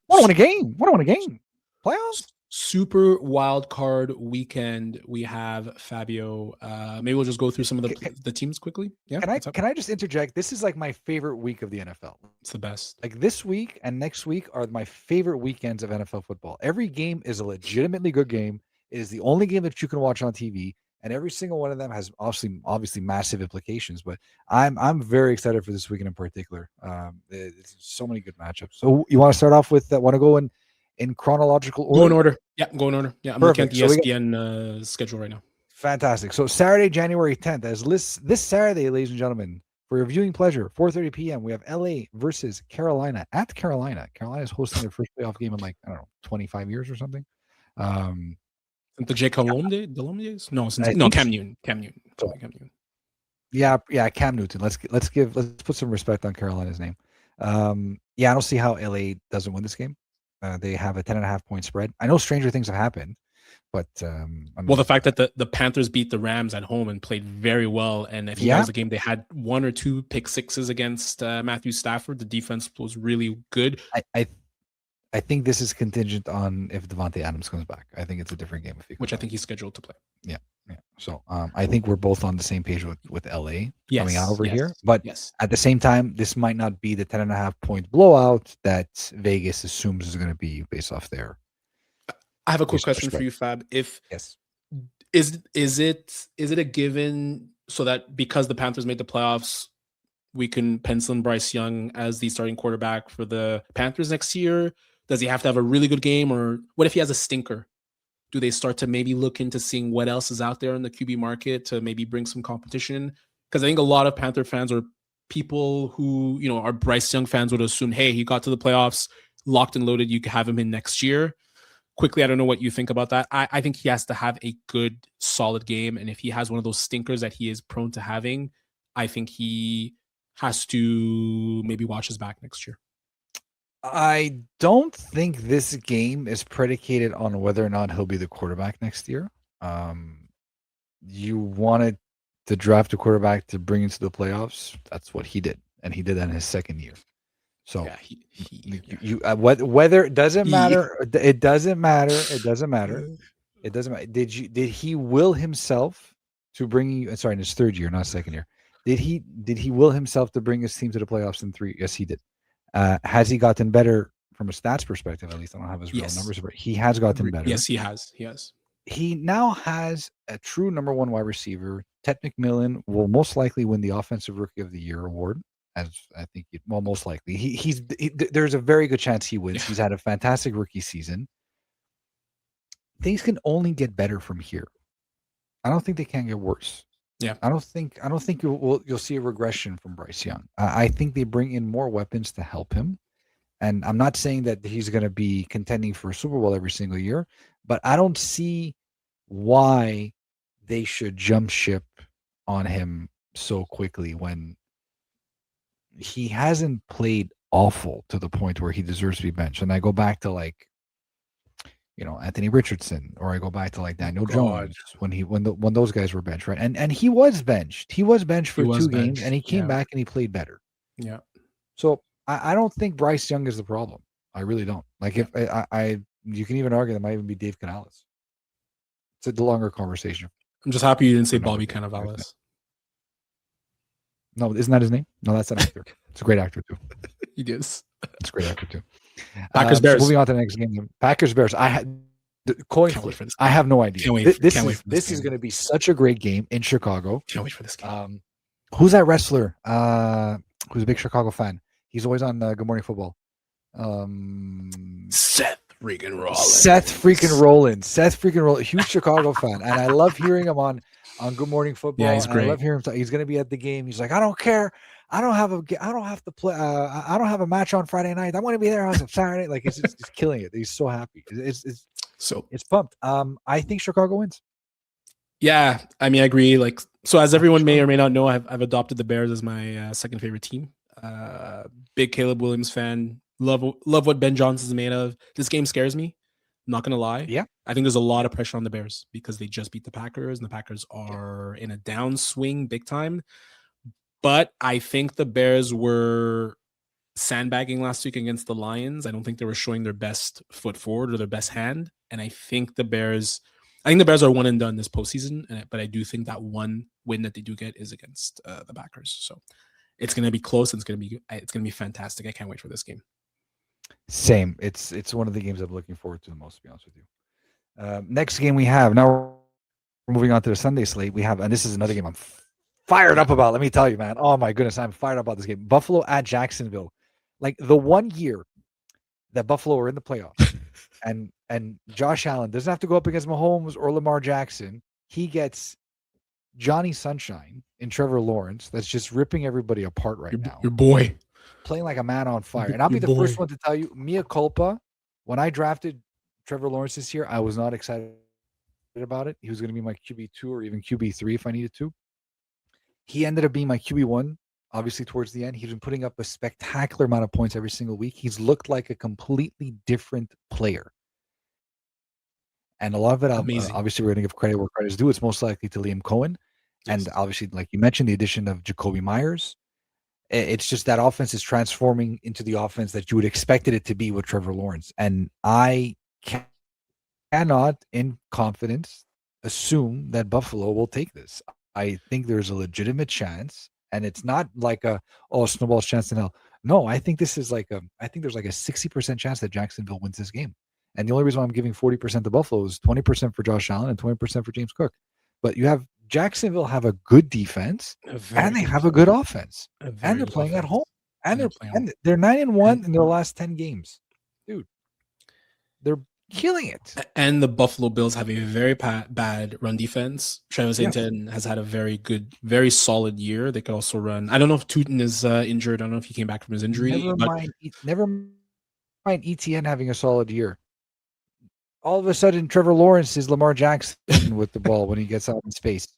Speaker 1: want a game? Playoffs.
Speaker 2: Super wild card weekend. We have Fabio. Maybe we'll just go through some of the teams quickly. Yeah.
Speaker 1: Can I just interject? This is my favorite week of the NFL.
Speaker 2: It's the best.
Speaker 1: This week and next week are my favorite weekends of NFL football. Every game is a legitimately good game. It is the only game that you can watch on TV. And every single one of them has obviously massive implications, but I'm very excited for this weekend in particular. There's so many good matchups. So you want to start off with that? Want to go in in chronological
Speaker 2: Go in
Speaker 1: order?
Speaker 2: order. Yeah, go in order. Yeah, I'm looking at
Speaker 1: Perfect.
Speaker 2: the
Speaker 1: So we got
Speaker 2: ESPN schedule right now.
Speaker 1: fantastic. So Saturday, January 10th, as this Saturday, ladies and gentlemen, for your viewing pleasure, 4:30 p.m. We have LA versus Carolina at Carolina. Carolina is hosting their first playoff game in like, I don't know, 25 years or something.
Speaker 2: Since the J. Delhomme days? No,
Speaker 1: I
Speaker 2: no,
Speaker 1: think
Speaker 2: Cam Newton. Cam Newton.
Speaker 1: so.
Speaker 2: Probably Cam Newton.
Speaker 1: Yeah, Cam Newton. Let's put some respect on Carolina's name. I don't see how LA doesn't win this game. They have a 10.5 point spread. I know stranger things have happened, but
Speaker 2: Well, the fact that the Panthers beat the Rams at home and played very well, and if you guys the game, they had 1 or 2 pick sixes against Matthew Stafford. The defense was really good.
Speaker 1: I think this is contingent on if Devontae Adams comes back. I think it's a different game if he comes
Speaker 2: which I
Speaker 1: back.
Speaker 2: think he's scheduled to play.
Speaker 1: Yeah. So I think we're both on the same page with LA coming out over here.
Speaker 2: Yes,
Speaker 1: But
Speaker 2: yes.
Speaker 1: at the same time, this might not be the 10.5 point blowout that Vegas assumes is going to be based off there.
Speaker 2: I have a quick question for you, Fab.
Speaker 1: Yes.
Speaker 2: Is it a given so that because the Panthers made the playoffs, we can pencil in Bryce Young as the starting quarterback for the Panthers next year? Does he have to have a really good game, or what if he has a stinker? Do they start to maybe look into seeing what else is out there in the QB market to maybe bring some competition? Because I think a lot of Panther fans or people who, are Bryce Young fans would assume, hey, he got to the playoffs, locked and loaded, you could have him in next year. Quickly, I don't know what you think about that. I think he has to have a good, solid game. And if he has one of those stinkers that he is prone to having, I think he has to maybe watch his back next year.
Speaker 1: I don't think this game is predicated on whether or not he'll be the quarterback next year. You wanted to draft a quarterback to bring into the playoffs. That's what he did, and he did that in his second year. So whether it doesn't matter. It doesn't matter. It doesn't matter. It doesn't matter. Did he will himself to bring you? Sorry, in his third year, not second year. Did he will himself to bring his team to the playoffs in 3? Yes, he did. Has he gotten better from a stats perspective? At least I don't have his real numbers, but he has gotten better.
Speaker 2: Yes, he has.
Speaker 1: He now has a true number 1 wide receiver. Ted McMillan will most likely win the Offensive Rookie of the Year award. As I think, most likely, there's a very good chance he wins. Yeah. He's had a fantastic rookie season. Things can only get better from here. I don't think they can get worse.
Speaker 2: Yeah,
Speaker 1: I don't think you'll see a regression from Bryce Young. I think they bring in more weapons to help him, and I'm not saying that he's going to be contending for a Super Bowl every single year, but I don't see why they should jump ship on him so quickly when he hasn't played awful to the point where he deserves to be benched. And I go back to Anthony Richardson, or I go back to Daniel Jones when those guys were benched, right? And he was benched. He was benched for 2 games, and he came back and he played better.
Speaker 2: Yeah.
Speaker 1: So I don't think Bryce Young is the problem. I really don't. If you can even argue that might even be Dave Canales. It's a longer conversation.
Speaker 2: I'm just happy you didn't say Bobby Cannavales.
Speaker 1: No, isn't that his name? No, that's an actor. It's a great actor too.
Speaker 2: He is.
Speaker 1: It's a great actor too.
Speaker 2: Packers Bears.
Speaker 1: So moving on to the next game. Packers Bears. I had coin flip. I have no idea. This is going to be such a great game in Chicago.
Speaker 2: Can't wait for this game.
Speaker 1: Who's that wrestler? Who's a big Chicago fan? He's always on Good Morning Football.
Speaker 2: Seth freaking Rollins.
Speaker 1: Seth freaking Rollins. Huge Chicago fan, and I love hearing him on Good Morning Football.
Speaker 2: Yeah, he's great.
Speaker 1: I love hearing him. He's going to be at the game. He's like, I don't care. I don't have to play. I don't have a match on Friday night. I want to be there on Saturday. He's killing it. He's so happy. It's pumped. I think Chicago wins.
Speaker 2: Yeah, I agree. As everyone may or may not know, I've adopted the Bears as my second favorite team. Big Caleb Williams fan. Love what Ben Johnson's made of. This game scares me. I'm not gonna lie.
Speaker 1: Yeah,
Speaker 2: I think there's a lot of pressure on the Bears because they just beat the Packers, and the Packers are in a downswing big time. But I think the Bears were sandbagging last week against the Lions. I don't think they were showing their best foot forward or their best hand. And I think the Bears are one and done this postseason. But I do think that one win that they do get is against the Packers. So it's going to be close, and it's going to be fantastic. I can't wait for this game.
Speaker 1: Same. It's one of the games I'm looking forward to the most, to be honest with you. Next game we have, now we're moving on to the Sunday slate. We have, and this is another game I'm fired up about. Let me tell you, man. Oh my goodness, I'm fired up about this game. Buffalo at Jacksonville. The one year that Buffalo were in the playoffs, And Josh Allen doesn't have to go up against Mahomes or Lamar Jackson. He gets Johnny Sunshine and Trevor Lawrence that's just ripping everybody apart right now.
Speaker 2: Your boy.
Speaker 1: Playing like a man on fire. And I'll be the first one to tell you, mea culpa, when I drafted Trevor Lawrence this year, I was not excited about it. He was going to be my QB2 or even QB3 if I needed to. He ended up being my QB1, obviously, towards the end. He's been putting up a spectacular amount of points every single week. He's looked like a completely different player. And a lot of it, obviously, we're going to give credit where credit is due. It's most likely to Liam Cohen. Yes. And obviously, like you mentioned, the addition of Jacoby Myers. It's just that offense is transforming into the offense that you would expected it to be with Trevor Lawrence. And I cannot, in confidence, assume that Buffalo will take this. I think there's a legitimate chance, and it's not like snowball's chance in hell. No, I think this is I think there's like a 60% chance that Jacksonville wins this game. And the only reason why I'm giving 40% to Buffalo is 20% for Josh Allen and 20% for James Cook. But you have Jacksonville have a good defense, and they have a good offense, and they're playing at home, and they're 9-1 in their last 10 games, dude. They're killing it.
Speaker 2: And the Buffalo Bills have a very bad run defense. Travis Etienne has had a very good, very solid year. They could also run. I don't know if Tootin is injured. I don't know if he came back from his injury.
Speaker 1: Never mind Etienne having a solid year. All of a sudden, Trevor Lawrence is Lamar Jackson with the ball when he gets out in space.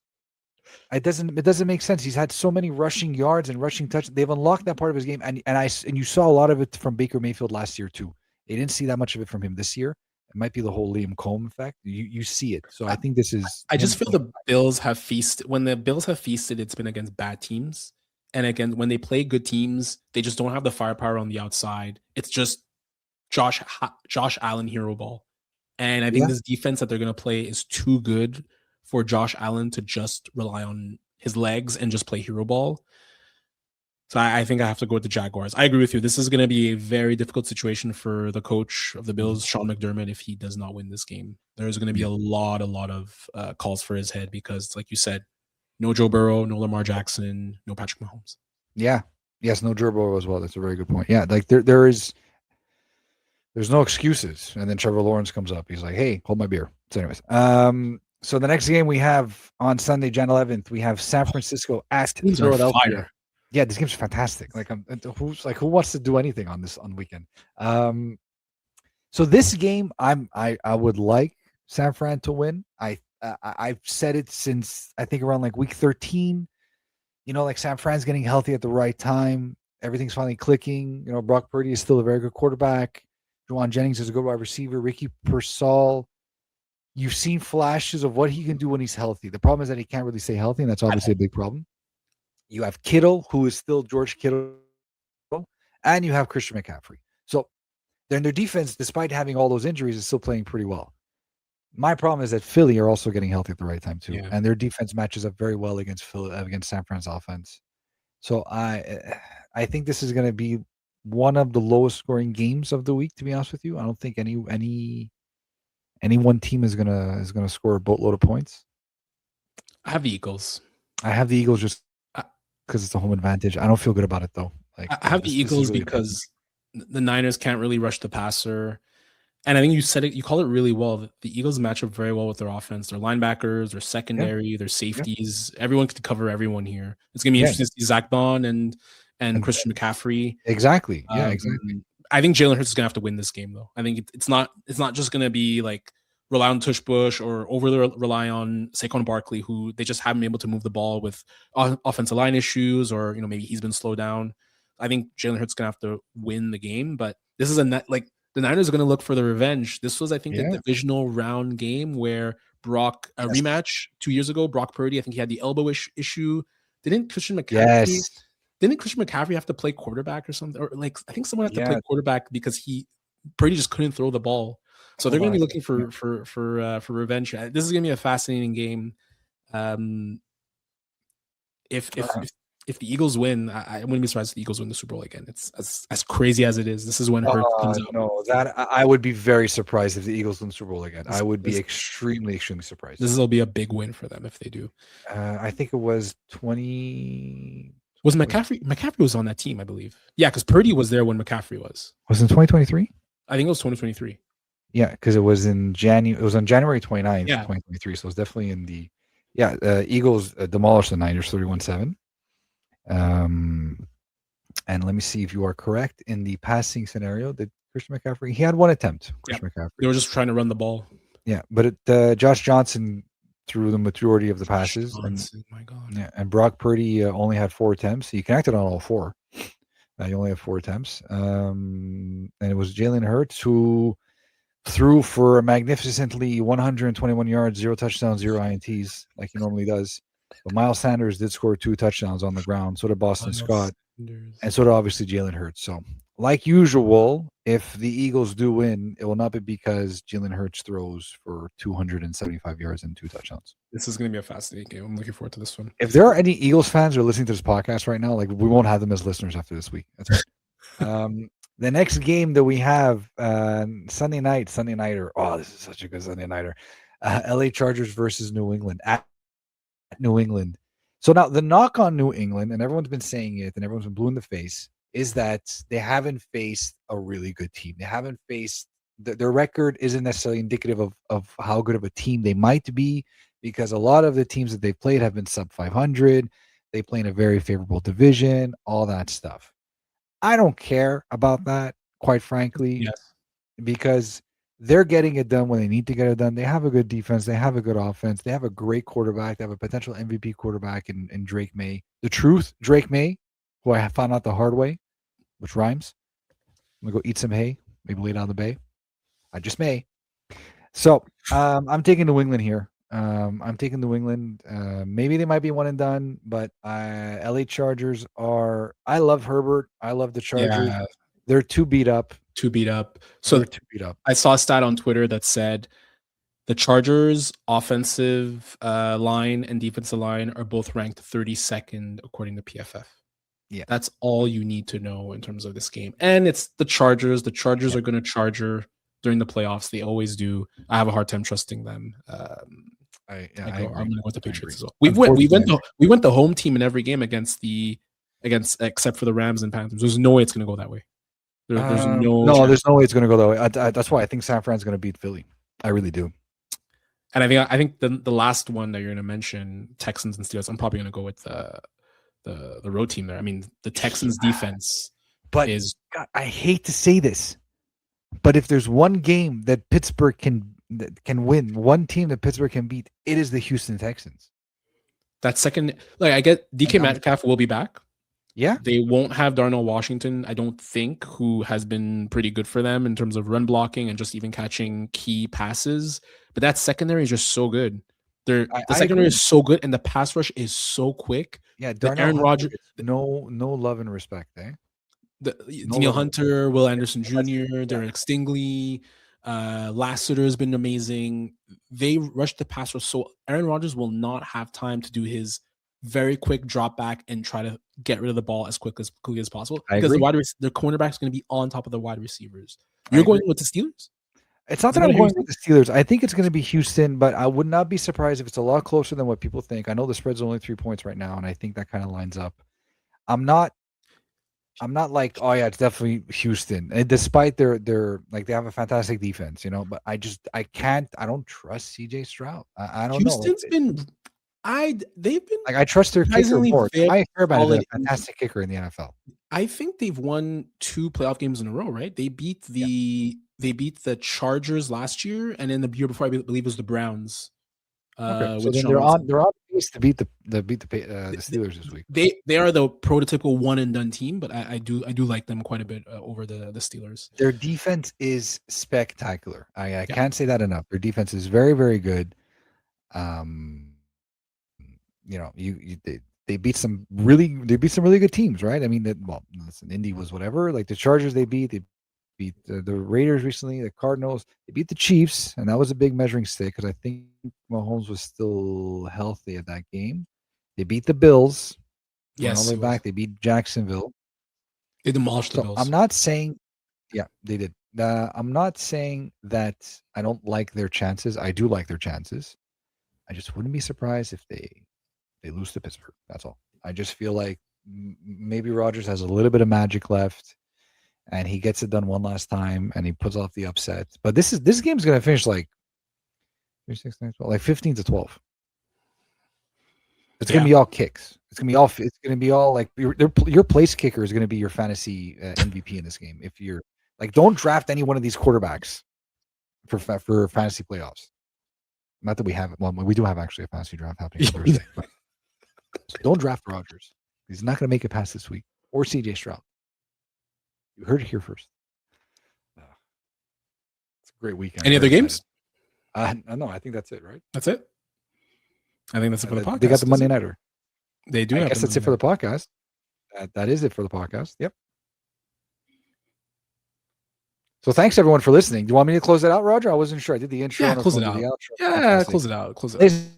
Speaker 1: It doesn't make sense. He's had so many rushing yards and rushing touchdowns. They've unlocked that part of his game, and you saw a lot of it from Baker Mayfield last year too. They didn't see that much of it from him this year. It might be the whole Liam Cohen effect. You see it. So I think this is.
Speaker 2: I just feel the Bills have feasted. When the Bills have feasted, it's been against bad teams, and again, when they play good teams, they just don't have the firepower on the outside. It's just Josh Allen hero ball. And I think this defense that they're going to play is too good for Josh Allen to just rely on his legs and just play hero ball. So I think I have to go with the Jaguars. I agree with you. This is going to be a very difficult situation for the coach of the Bills, Sean McDermott, if he does not win this game. There's going to be a lot of calls for his head because, like you said, no Joe Burrow, no Lamar Jackson, no Patrick Mahomes.
Speaker 1: Yeah. Yes, no Joe Burrow as well. That's a very good point. Yeah, like there's no excuses. And then Trevor Lawrence comes up. He's like, hey, hold my beer. So anyways, so the next game we have on Sunday, Jan 11th, we have San Francisco at Philadelphia. Yeah, this game's fantastic. Like, who wants to do anything on the weekend? So this game, I would like San Fran to win. I've said it since I think around like week 13. You know, like San Fran's getting healthy at the right time. Everything's finally clicking. You know, Brock Purdy is still a very good quarterback. Juwan Jennings is a good wide receiver. Ricky Pearsall. You've seen flashes of what he can do when he's healthy. The problem is that he can't really stay healthy, and that's obviously a big problem. You have Kittle, who is still George Kittle, and you have Christian McCaffrey. So then their defense, despite having all those injuries, is still playing pretty well. My problem is that Philly are also getting healthy at the right time too, and their defense matches up very well against San Fran's offense. So I think this is going to be one of the lowest scoring games of the week. To be honest with you, I don't think any one team is gonna score a boatload of points.
Speaker 2: I have the Eagles.
Speaker 1: I have the Eagles just because it's a home advantage. I don't feel good about it though. Like
Speaker 2: I have the Eagles really because the Niners can't really rush the passer. And I think you said it, you call it really well. The Eagles match up very well with their offense. Their linebackers, their secondary, their safeties. Everyone could cover everyone here. It's gonna be interesting to see Zach Bond and Christian McCaffrey.
Speaker 1: Exactly. Yeah, exactly.
Speaker 2: I think Jalen Hurts is gonna have to win this game though. I think it's not just gonna be like rely on Tush Bush or overly rely on Saquon Barkley, who they just haven't been able to move the ball with offensive line issues, or maybe he's been slowed down. I think Jalen Hurts is gonna have to win the game, but this is the Niners are going to look for the revenge. This was, I think, the divisional round game where Brock, a rematch 2 years ago, Brock Purdy, I think he had the elbow issue. Didn't Christian McCaffrey have to play quarterback or something? Or like, I think someone had to play quarterback because Purdy just couldn't throw the ball. So they're going to be looking for revenge. This is going to be a fascinating game. If the Eagles win, I wouldn't be surprised if the Eagles win the Super Bowl again. It's as crazy as it is. This is when Hurts comes out.
Speaker 1: No, that I would be very surprised if the Eagles win the Super Bowl again. I would be extremely surprised.
Speaker 2: This will be a big win for them if they do.
Speaker 1: I think it was 20.
Speaker 2: Was McCaffrey? McCaffrey was on that team, I believe. Yeah, because Purdy was there when McCaffrey was.
Speaker 1: Was it 2023?
Speaker 2: I think it was 2023.
Speaker 1: Yeah, because it was in January. It was on January 29th,
Speaker 2: Yeah.
Speaker 1: 2023. So it's definitely in the. Yeah, Eagles demolished the Niners 31-7. And let me see if you are correct in the passing scenario. Did Christian McCaffrey? He had one attempt.
Speaker 2: Yeah.
Speaker 1: Christian
Speaker 2: They
Speaker 1: McCaffrey.
Speaker 2: were just trying to run the ball.
Speaker 1: Yeah, but Josh Johnson threw the majority of the
Speaker 2: Josh
Speaker 1: passes, and
Speaker 2: Johnson, my God.
Speaker 1: yeah, and Brock Purdy only had 4 attempts. He connected on all 4. He only had 4 attempts. And it was Jalen Hurts who threw for a magnificently 121 yards, 0 touchdowns, 0 INTs, like he normally does. But Miles Sanders did score 2 touchdowns on the ground. So did Boston Scott, and so did obviously Jalen Hurts. So, like usual, if the Eagles do win, it will not be because Jalen Hurts throws for 275 yards and 2 touchdowns.
Speaker 2: This is going to be a fascinating game. I'm looking forward to this one.
Speaker 1: If there are any Eagles fans who are listening to this podcast right now, like we won't have them as listeners after this week. That's fine. The next game that we have Sunday nighter. Oh, this is such a good Sunday nighter. LA Chargers versus New England at New England. So now the knock on New England, and everyone's been saying it, and everyone's been blue in the face, is that they haven't faced a really good team. They haven't faced their record isn't necessarily indicative of how good of a team they might be, because a lot of the teams that they've played have been sub 500. They play in a very favorable division, all that stuff. I don't care about that, quite frankly,
Speaker 2: Yes.
Speaker 1: because they're getting it done when they need to get it done. They have a good defense. They have a good offense. They have a great quarterback. They have a potential MVP quarterback in Drake May. The truth, Drake May, who I found out the hard way, which rhymes. I'm going to go eat some hay, maybe lay down the bay. I just may. So I'm taking New England here. I'm taking New England. Maybe they might be one and done, but LA Chargers are. I love Herbert. I love the Chargers.
Speaker 2: Yeah.
Speaker 1: They're too beat up.
Speaker 2: Too beat up. So
Speaker 1: They're too beat up.
Speaker 2: I saw a stat on Twitter that said the Chargers' offensive line and defensive line are both ranked 32nd according to PFF.
Speaker 1: Yeah,
Speaker 2: that's all you need to know in terms of this game. And it's the Chargers. The Chargers are going to charger during the playoffs. They always do. I have a hard time trusting them. I'm going with the Patriots as well. We went the home team in every game against except for the Rams and Panthers. There's no way it's going to go that way. There's
Speaker 1: there's no way it's going to go that way. That's why I think San Fran's going to beat Philly. I really do.
Speaker 2: And I think the last one that you're going to mention, Texans and Steelers, I'm probably going to go with the road team there. I mean, the Texans defense is.
Speaker 1: God, I hate to say this, but if there's one game that Pittsburgh can win, one team that Pittsburgh can beat, it is the Houston Texans.
Speaker 2: That second, I get DK Metcalf will be back.
Speaker 1: Yeah.
Speaker 2: They won't have Darnell Washington, I don't think, who has been pretty good for them in terms of run blocking and just even catching key passes. But that secondary is just so good. The secondary is so good, and the pass rush is so quick.
Speaker 1: Yeah, Darnell Aaron Rodgers. No love and respect, eh?
Speaker 2: Daniel Hunter, Will Anderson Jr., Derek Stingley, Lassiter has been amazing. They rush the pass rush, so Aaron Rodgers will not have time to do his very quick drop back and try to get rid of the ball as quickly as possible. Because the cornerback is going to be on top of the wide receivers. You're going with the Steelers?
Speaker 1: It's not that I'm going with the Steelers. I think it's going to be Houston, but I would not be surprised if it's a lot closer than what people think. I know the spread's only 3 points right now, and I think that kind of lines up. I'm not like, oh yeah, it's definitely Houston. And despite their they have a fantastic defense, but I don't trust CJ Stroud. I don't know.
Speaker 2: Houston's been they've been
Speaker 1: I trust their kicker more. Mike Fairbairn is a fantastic kicker in the NFL.
Speaker 2: I think they've won 2 playoff games in a row, right? They beat the Chargers last year, and then the year before, I believe, it was the Browns.
Speaker 1: Okay. So then they're on pace to beat the Steelers this week.
Speaker 2: They are the prototypical one and done team, but I do like them quite a bit over the Steelers.
Speaker 1: Their defense is spectacular. I can't say that enough. Their defense is very, very good. They beat some really good teams, right? I mean, listen, Indy was whatever. Like the Chargers, they beat the Raiders recently, the Cardinals. They beat the Chiefs, and that was a big measuring stick because I think Mahomes was still healthy at that game. They beat the Bills.
Speaker 2: Yes,
Speaker 1: all the way back. They beat Jacksonville.
Speaker 2: They demolished the Bills.
Speaker 1: I'm not saying, yeah, they did. I'm not saying that I don't like their chances. I do like their chances. I just wouldn't be surprised if they lose to Pittsburgh. That's all. I just feel like maybe Rodgers has a little bit of magic left. and he gets it done one last time, and he puts off the upset. But this game's going to finish like 3, 6, 9, 12, like 15-12. It's going to be all kicks. It's going to be all like your place kicker is going to be your fantasy MVP in this game. If you're like, don't draft any one of these quarterbacks for fantasy playoffs. Not that we have, well, we do have actually a fantasy draft happening on Thursday. But don't draft Rodgers. He's not going to make it past this week, or CJ Stroud. You heard it here first. It's a great weekend.
Speaker 2: Any other games?
Speaker 1: No, I think that's it, right?
Speaker 2: That's it. I think that's it for the podcast.
Speaker 1: They got the Monday Nighter.
Speaker 2: They do.
Speaker 1: I guess that's it for the podcast. That is it for the podcast. Yep. So thanks everyone for listening. Do you want me to close it out, Roger? I wasn't sure. I did the intro.
Speaker 2: Yeah, close it out. Yeah, close it out. Close it out.
Speaker 1: Ladies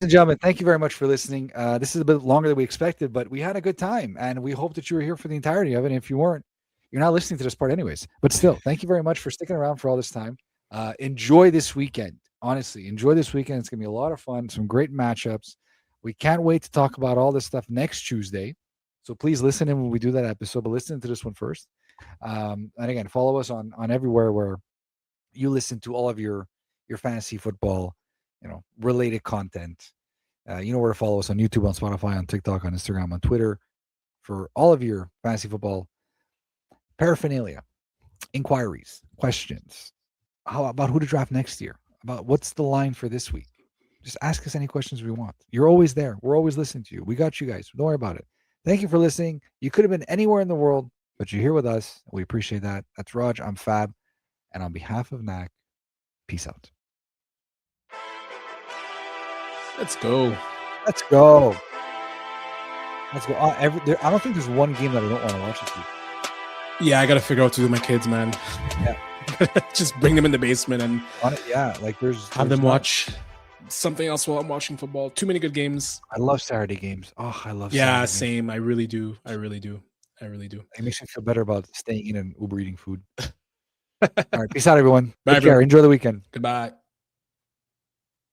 Speaker 1: and gentlemen, thank you very much for listening. This is a bit longer than we expected, but we had a good time, and we hope that you were here for the entirety of it. And if you weren't, you're not listening to this part anyways. But still, thank you very much for sticking around for all this time. Enjoy this weekend. Honestly, enjoy this weekend. It's going to be a lot of fun. Some great matchups. We can't wait to talk about all this stuff next Tuesday. So please listen in when we do that episode, but listen to this one first. And again, follow us on everywhere where you listen to all of your fantasy football, related content. You know where to follow us on YouTube, on Spotify, on TikTok, on Instagram, on Twitter for all of your fantasy football paraphernalia, inquiries, questions. How about who to draft next year? About what's the line for this week? Just ask us any questions we want. You're always there. We're always listening to you. We got you guys. Don't worry about it. Thank you for listening. You could have been anywhere in the world, but you're here with us. We appreciate that. That's Raj. I'm Fab. And on behalf of NAC, peace out.
Speaker 2: Let's go.
Speaker 1: Let's go. Let's go. I don't think there's one game that I don't want to watch this week.
Speaker 2: Yeah, I got to figure out what to do with my kids, man.
Speaker 1: Yeah.
Speaker 2: Just bring them in the basement and
Speaker 1: have
Speaker 2: them watch something else while I'm watching football. Too many good games.
Speaker 1: I love Saturday games. Oh, I love
Speaker 2: Saturday
Speaker 1: same.
Speaker 2: Games. I really do. It
Speaker 1: makes me feel better about staying in and Uber eating food. All right. Peace out, everyone.
Speaker 2: Bye,
Speaker 1: Take care. Enjoy the weekend.
Speaker 2: Goodbye.